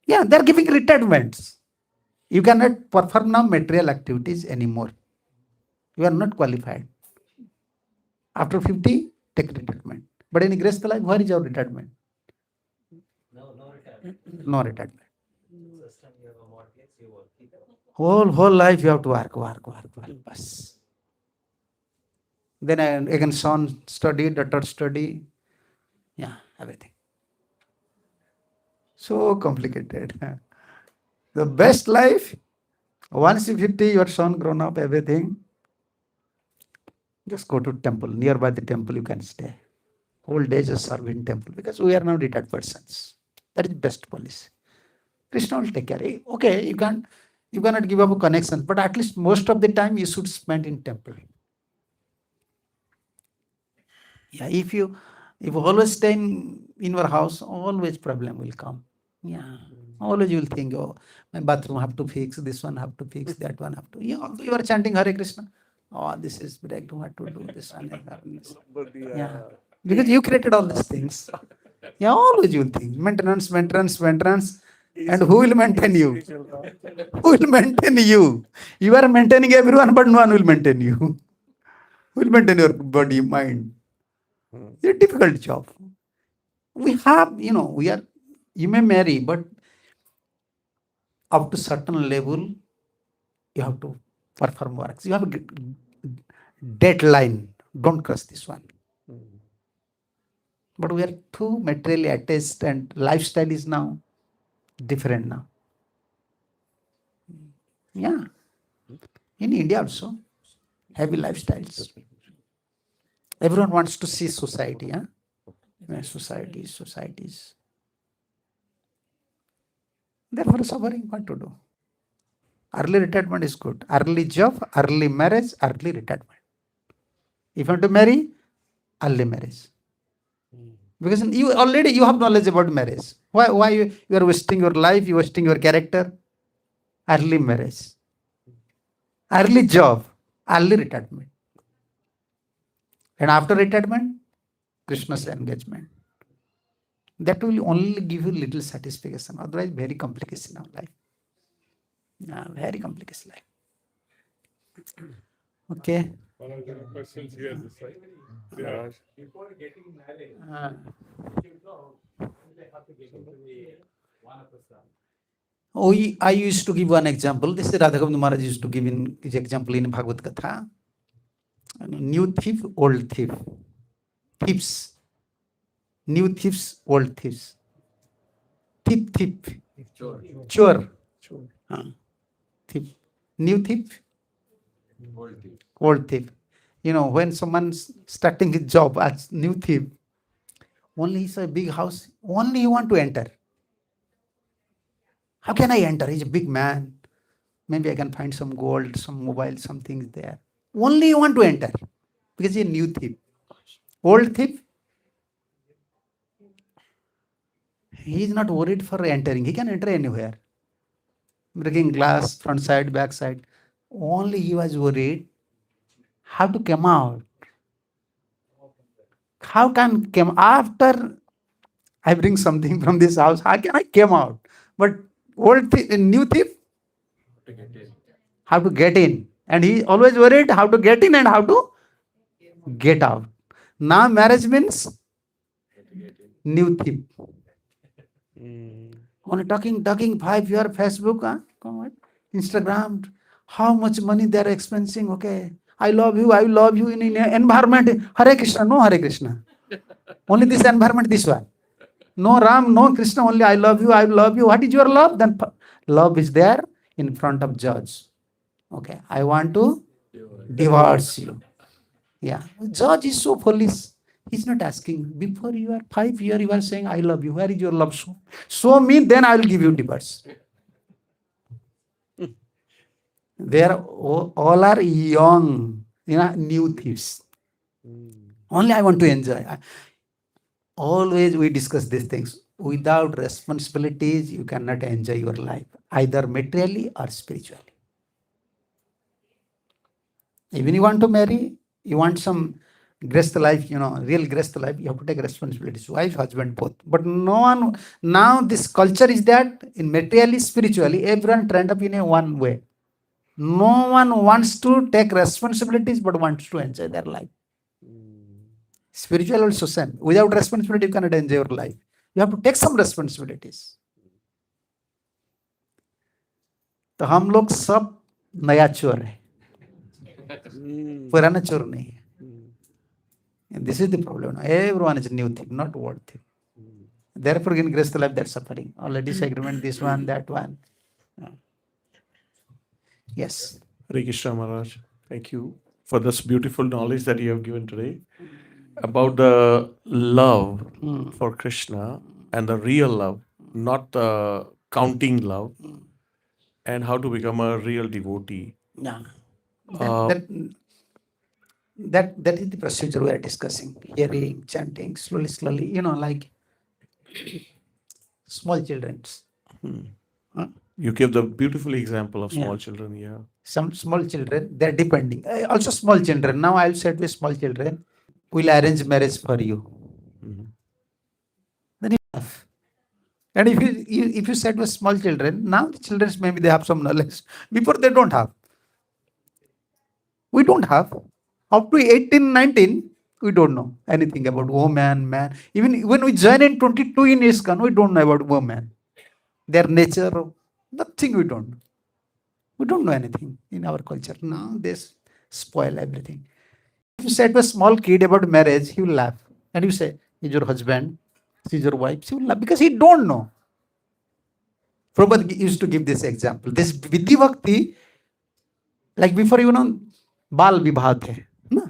Yeah, they're giving retirements. You cannot perform now material activities anymore. You are not qualified. After 50, take retirement. But in Grihastha life, where is your retirement? No retirement. Whole life you have to work. Bas. Then again son study, daughter study. Yeah, everything. So complicated. The best life, once you 50, your son grown up, everything, just go to temple. Nearby the temple you can stay. Whole day just serve in temple because we are now retired persons. That is best policy. Krishna will take care. Okay, you cannot give up a connection, but at least most of the time you should spend in temple. Yeah, if you always stay in your house, always problem will come. Yeah, always you will think, oh, my bathroom have to fix, this one have to fix, that one have to. You are chanting Hare Krishna. Oh, this is break, what to do, this one. Yeah, because you created all these things. Yeah, always you will think maintenance. And who will maintain you? Who will maintain you? You are maintaining everyone, but no one will maintain you. Who will maintain your body, mind? It's a difficult job. We have, you may marry, but up to certain level, you have to perform works. You have a deadline. Don't cross this one. But we are too materially attached and lifestyle is now different now. Yeah. In India also, heavy lifestyles. Everyone wants to see society, huh? Societies. Therefore, suffering, what to do? Early retirement is good. Early job, early marriage, early retirement. If you want to marry, early marriage. Because you have knowledge about marriage. Why you are wasting your life, you are wasting your character? Early marriage. Early job, early retirement. And after retirement, Krishna's engagement. That will only give you little satisfaction. Otherwise, very complication of life. Very complex life. Okay. One of the questions here this side. Maharaj. Before getting married, they have to get into the Vanaprastha. I used to give one example. This is Radhagovinda Maharaj used to give his example in Bhagavad Gita. New thief, old thief. Thieves. New thieves, old thieves. Thief. Chore. Thief. New thief, old thief. When someone's starting his job as new thief, only he's a big house, only he want to enter. How can I enter? He's a big man. Maybe I can find some gold, some mobile, some things there. Only he want to enter because he's a new thief. Old thief, he is not worried for entering. He can enter anywhere. Breaking glass, front side, back side. Only he was worried how to come out. How can come after I bring something from this house? How can I come out? But old thief, new thief, how to get in. And he always worried how to get in and how to get out. Now marriage means new thief. Only talking 5 year Facebook, Instagram, how much money they are expensing. Okay, I love you in environment. Hare Krishna, no Hare Krishna. Only this environment, this one. No Ram, no Krishna, only I love you. What is your love? Then love is there in front of judge. Okay, I want to divorce you. Yeah, judge is so foolish. He's not asking. Before you are 5 years, you are saying, I love you. Where is your love? Show me, then I will give you divorce. They are all are young, new thieves. Only I want to enjoy. Always we discuss these things. Without responsibilities, you cannot enjoy your life, either materially or spiritually. Even you want to marry, you want some Grest life, real Grest life, you have to take responsibilities, wife, husband, both. But no one, now this culture is that in materially, spiritually, everyone trained up in a one way. No one wants to take responsibilities, but wants to enjoy their life. Spiritual also same. Without responsibility, you cannot enjoy your life. You have to take some responsibilities. तो हम लोग सब नया चोर है, पुराना चोर नहीं है. This is the problem. Everyone is new thief, not old thief. Therefore, in Grest life, they're suffering. All disagreement, this one, that one. Yes. Hare Krishna Maharaj, thank you for this beautiful knowledge that you have given today about the love for Krishna and the real love, not the counting love, and how to become a real devotee. Yeah. Uh, That is the procedure we are discussing. Hearing, chanting, slowly, slowly, like small children. Huh? You give the beautiful example of small Yeah. children, yeah. Some small children, they're depending. Also small children. Now I'll say to small children, we'll arrange marriage for you. Mhm. Then enough. And if you said with small children, now the children maybe they have some knowledge. Before they don't have. We don't have. Up to 18, 19, we don't know anything about woman, man. Even when we join in 22 in ISKCON, we don't know about woman. Their nature, nothing we don't know. We don't know anything in our culture. Now they spoil everything. If you said to a small kid about marriage, he will laugh. And you say, he's your husband, she's your wife. She will laugh because he don't know. Prabhupada used to give this example. This Vidhi Bhakti, like before, Bal Vibha the. No?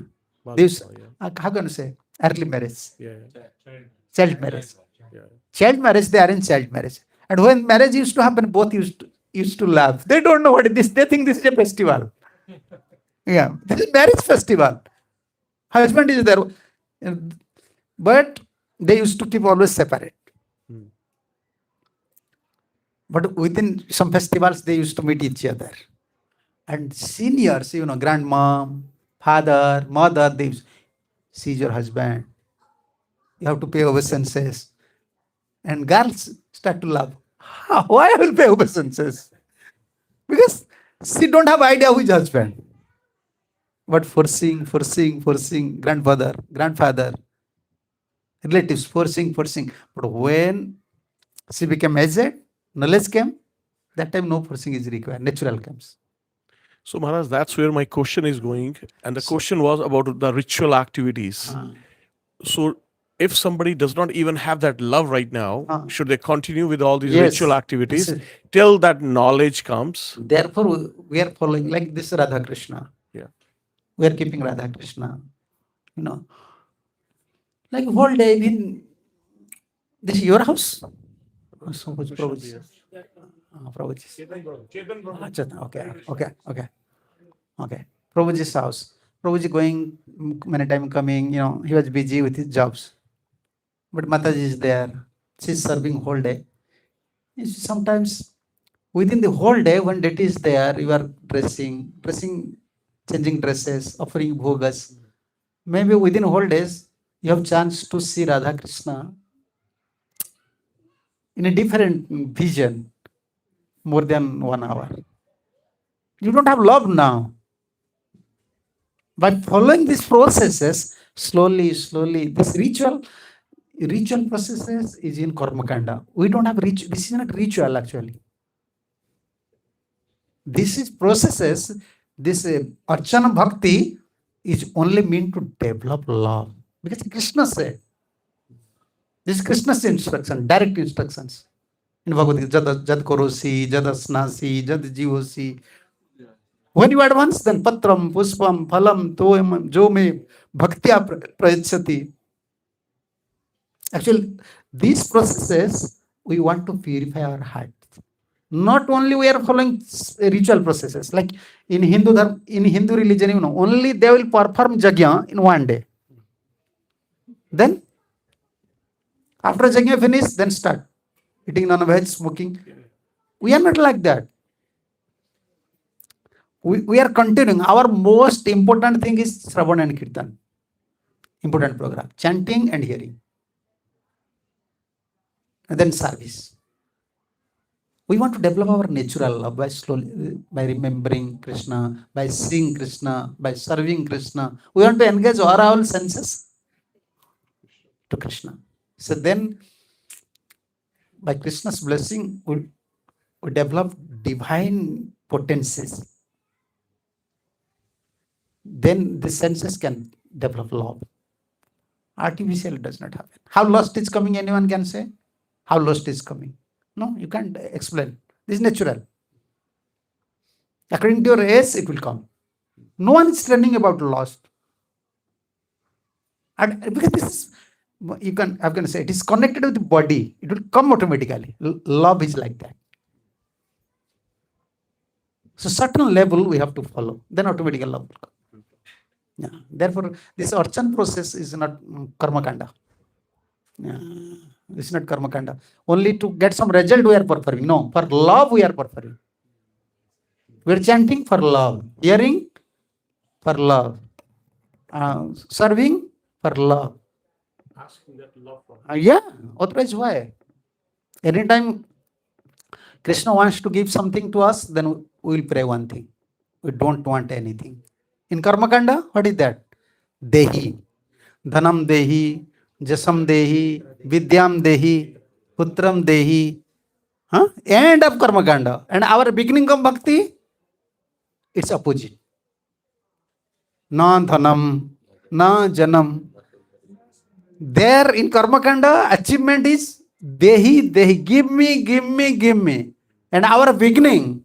This, Yeah. how can you say? Early marriage, Yeah. child marriage. Yeah. Child marriage, they are in child marriage. And when marriage used to happen, both used to laugh. They don't know what it is. They think this is a festival. Yeah, this is marriage festival. Husband is there. But they used to keep always separate. Hmm. But within some festivals, they used to meet each other. And seniors, grandma, father, mother, they see your husband. You have to pay obeisances. And girls start to laugh. Why I will pay obeisances? Because she don't have idea who is husband. But forcing, grandfather, relatives, forcing. But when she became aged, knowledge came, that time no forcing is required, natural comes. So, Maharaj, that's where my question is going. And the question was about the ritual activities. So, if somebody does not even have that love right now, should they continue with all these Yes. ritual activities This is- till that knowledge comes? Therefore, we are following like this Radha Krishna. Yeah. We are keeping Radha Krishna. Like whole day in this is your house. So who's Prabhuji? Prabhuji. Chetan. Okay. Prabhuji's house. Prabhuji going many time coming, he was busy with his jobs. But Mataji is there. She's serving whole day. Sometimes within the whole day, when deity is there, you are dressing, changing dresses, offering bhogas. Maybe within whole days, you have chance to see Radha Krishna in a different vision, more than 1 hour. You don't have love now. By following these processes, slowly, this ritual processes is in Karma Kanda. We don't have this is not ritual actually. This is processes, this Archana Bhakti is only meant to develop love. Because Krishna said, this is Krishna's instruction, direct instructions. In Bhagavad Gita, Jad Korosi, Jad Asnasi, Jad Jivosi. When you advance, then Patram, Puspam, Phalam, Toem, Jo me Bhaktya Prayachati. Actually, these processes, we want to purify our heart. Not only we are following ritual processes, like in Hindu religion, only they will perform yajna in 1 day. Then, after yajna finish, then start eating non-veg, smoking. We are not like that. We are continuing. Our most important thing is Shravan and Kirtan. Important program. Chanting and hearing. And then service. We want to develop our natural love by remembering Krishna, by seeing Krishna, by serving Krishna. We want to engage all our senses to Krishna. So then, by Krishna's blessing, we develop divine potencies. Then the senses can develop love. Artificial does not happen. How lust is coming, anyone can say? How lust is coming? No, you can't explain. This is natural. According to your age, it will come. No one is training about lost. And because this is, I'm going to say, it is connected with the body. It will come automatically. Love is like that. So certain level we have to follow. Then automatically love will come. Yeah. Therefore, this archan process is not karma kanda. Yeah. It's not karma kanda. Only to get some result we are performing. No, for love we are performing. We are chanting for love, hearing for love, serving for love. Asking that love from Yeah, otherwise why? Anytime Krishna wants to give something to us, then we will pray one thing. We don't want anything. In Karma Kanda, what is that? Dehi. Dhanam Dehi, Jasam Dehi, Vidyam Dehi, Putram Dehi. Huh? End of Karma Kanda. And our beginning of Bhakti, it's opposite. Na Dhanam, Na Janam. There in Karma Kanda, achievement is Dehi, Dehi. Give me, give me, give me. And our beginning,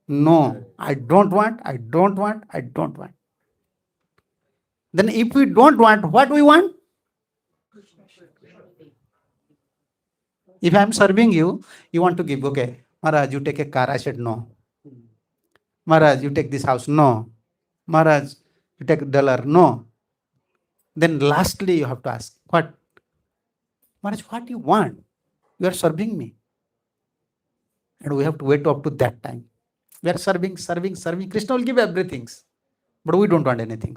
no, I don't want, I don't want, I don't want. Then if we don't want, what we want? If I am serving you, you want to give, okay. Maharaj, you take a car. I said no. Maharaj, you take this house. No. Maharaj, you take $1. No. Then lastly, you have to ask, what? Maharaj, what you want? You are serving me. And we have to wait up to that time. We are serving, serving, serving. Krishna will give everything. But we don't want anything.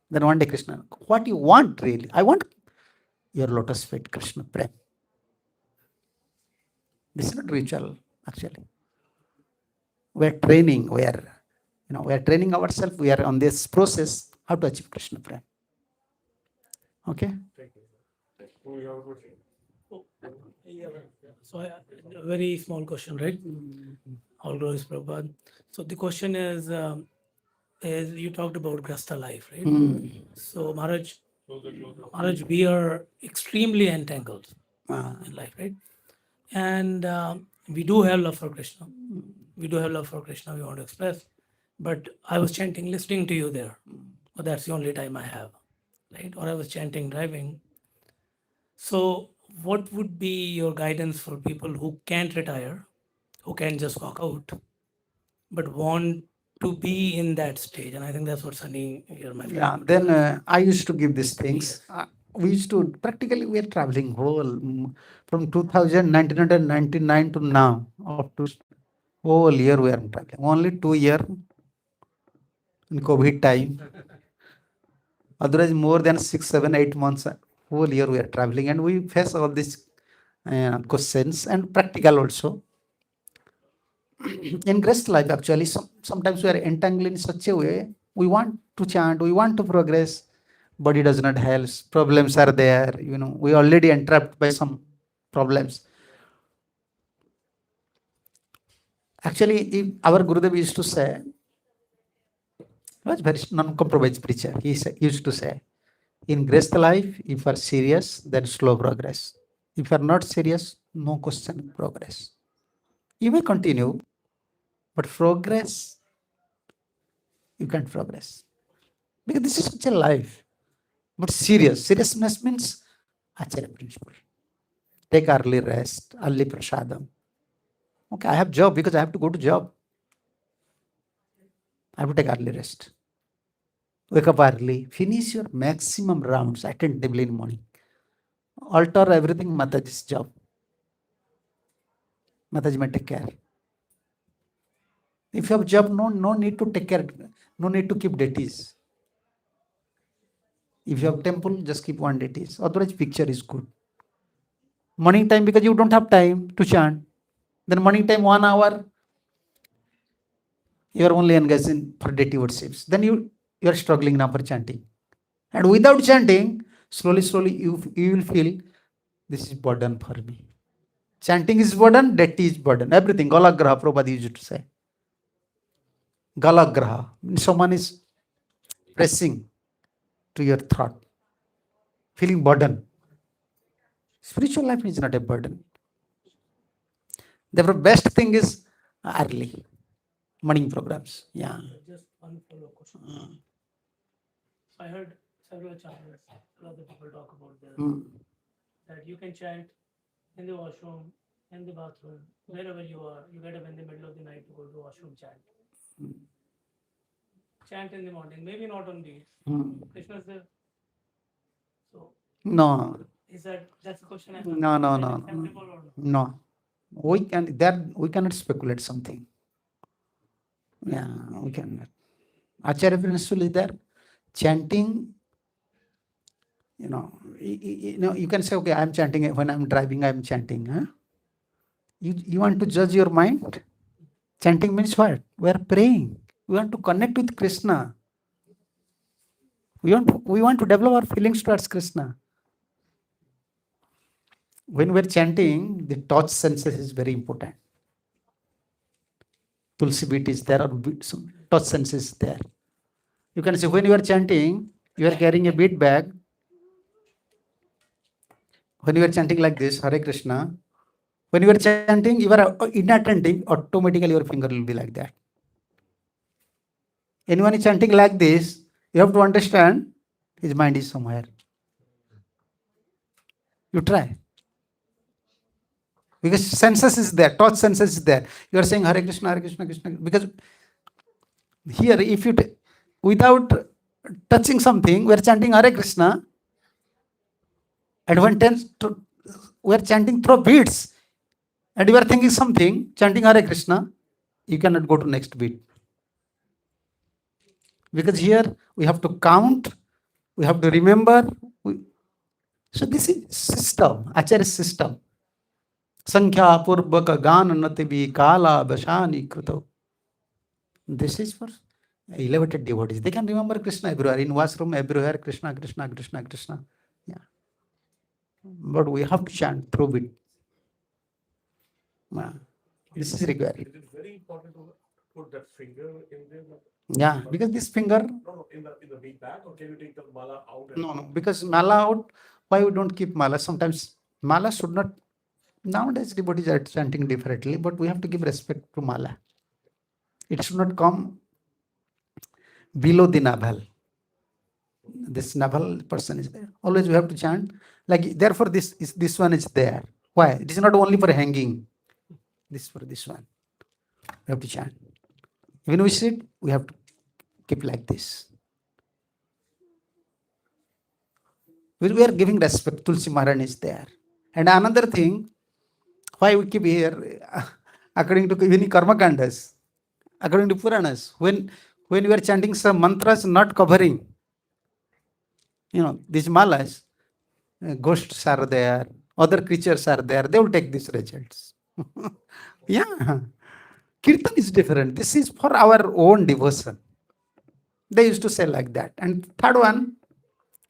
Then one day Krishna, what you want really? I want your lotus feet, Krishna, Prem. This is not ritual, actually. We are training, we are training ourselves, we are on this process, how to achieve Krishna Prem. Okay? So a very small question, right? All glories Prabhupada. So the question is you talked about Grasta life, right? So Maharaj, we are extremely entangled in life, right? And we do have love for Krishna. We do have love for Krishna, we want to express. But I was chanting, listening to you there. But that's the only time I have, right? Or I was chanting, driving. So what would be your guidance for people who can't retire, who can just walk out, but want to be in that stage? And I think that's what Sunny here, my friend. Yeah, then I used to give these things. We used to, practically we are traveling from 1999 to now, up to whole year we are traveling. Only 2 years in COVID time. Otherwise, more than 6, 7, 8 months, whole year we are traveling, and we face all these questions and practical also. In Grest life, actually, sometimes we are entangled in such a way, we want to chant, we want to progress, body does not help, problems are there, we already entrapped by some problems. Actually, if our Gurudev used to say, he was very non-compromised preacher. He used to say, in Grest life, if you are serious, then slow progress. If you are not serious, no question progress. You may continue, but progress, you can't progress. Because this is such a life. But seriousness means Acharya principle. Take early rest, early prasadam. Okay, I have job because I have to go to job. I have to take early rest. Wake up early, finish your maximum rounds attentively in morning. Alter everything, Mataji's job. Mataji may take care. If you have job, no need to take care, no need to keep deities. If you have temple, just keep one deities. Otherwise, picture is good. Morning time, because you don't have time to chant. Then morning time, 1 hour, you are only engaged in for deity worships. Then you are struggling now for chanting. And without chanting, slowly, you will feel this is burden for me. Chanting is burden, deity is burden. Everything. Galagraha, Prabhupada used to say. Galagraha. Someone is pressing to your throat. Feeling burden. Spiritual life is not a burden. Therefore, best thing is early. morning programs. Yeah. Just one follow-up question. I heard several channels, other people talk about this, that you can chant in the washroom, in the bathroom, wherever you are. You get up in the middle of the night to go to washroom, chant. Chant in the morning, maybe not on the Krishna's there. So No, is that's the question I have? no, no, Is that no, acceptable or not? no. We cannot speculate something. Yeah, we cannot. Acharya principle is there. Chanting, you can say, okay, I'm chanting when I'm driving, I'm chanting. Huh? You want to judge your mind? Chanting means what? We are praying. We want to connect with Krishna. We want to develop our feelings towards Krishna. When we're chanting, the touch senses is very important. Tulsi beat is there, or some touch sense is there. You can say when you are chanting, you are carrying a bead bag. When you are chanting like this, Hare Krishna, when you are chanting, you are inattentive, automatically your finger will be like that. Anyone is chanting like this, you have to understand his mind is somewhere. You try. Because senses is there, touch senses is there. You are saying Hare Krishna, Hare Krishna, Krishna. Because here, if you without touching something, we are chanting Hare Krishna. And when we are chanting through beats, and you are thinking something, chanting Hare Krishna, you cannot go to next beat. Because here we have to count, we have to remember. So this is system, Acharya system. Sankhya Purvaka Gana Natibi Kala Bashani Kruto. This is for elevated devotees. They can remember Krishna everywhere. In washroom, everywhere, Krishna, Krishna, Krishna, Krishna. Yeah. But we have to chant through it. Yeah. This is required. It is very important to put that finger in there. Yeah, because this finger. No, in the big bag, or can you take the mala out? No, because mala out. Why we don't keep mala? Sometimes mala should not. Nowadays, devotees are chanting differently, but we have to give respect to mala. It should not come below the navel. This navel person is there. Always we have to chant. Like, therefore, this one is there. Why? It is not only for hanging. This for this one. We have to chant. When we sit, we have to keep like this. We are giving respect. Tulsi Maharani is there. And another thing, why we keep here, according to even Karma Kandas, according to Puranas, when we are chanting some mantras not covering, these malas, ghosts are there, other creatures are there, they will take these results. Yeah. Kirtan is different. This is for our own devotion. They used to say like that. And third one,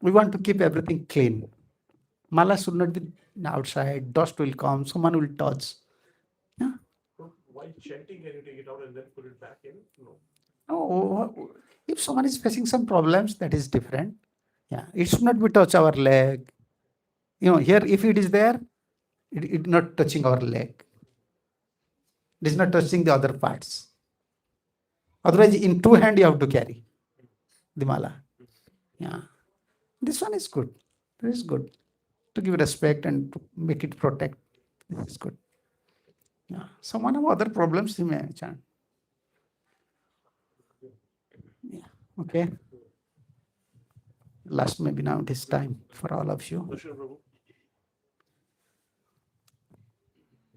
we want to keep everything clean. Mala should not be outside. Dust will come. Someone will touch. Yeah. So while chanting, can you take it out and then put it back in? No. Oh, if someone is facing some problems, that is different. Yeah, it should not be touch our leg. Here, if it is there, it is not touching our leg. It is not touching the other parts. Otherwise, in two hands you have to carry the mala. Yeah, this one is good. This is good to give respect and to make it protect. This is good. Yeah, someone have other problems, he may chant. Yeah. Okay. Last, maybe now it is time for all of you. Darshan Prabhu.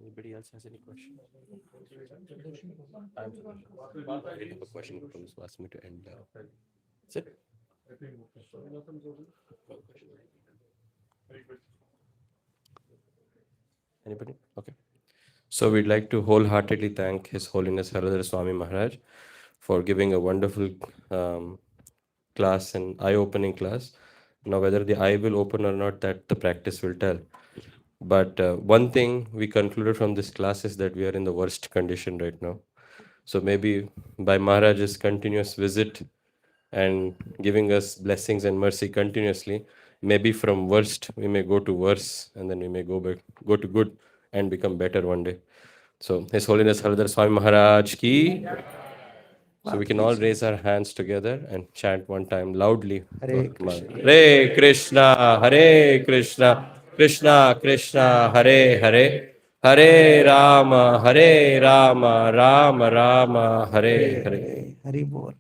Anybody else has any questions? I have a question from who asked me to end. That's it. Anybody? Okay. So we'd like to wholeheartedly thank His Holiness Haradhara Swami Maharaj for giving a wonderful class and eye-opening class. Now, whether the eye will open or not, that the practice will tell. But one thing we concluded from this class is that we are in the worst condition right now. So maybe by Maharaj's continuous visit and giving us blessings and mercy continuously, maybe from worst we may go to worse, and then we may go to good and become better one day. So His Holiness Haradhara Swami Maharaj ki So we can all raise our hands together and chant one time loudly. Hare for Krishna. Maharaj. Hare Krishna, Hare Krishna, Krishna Krishna, Hare Hare, Hare Rama, Rama Rama, Hare Hare. Hari Bol.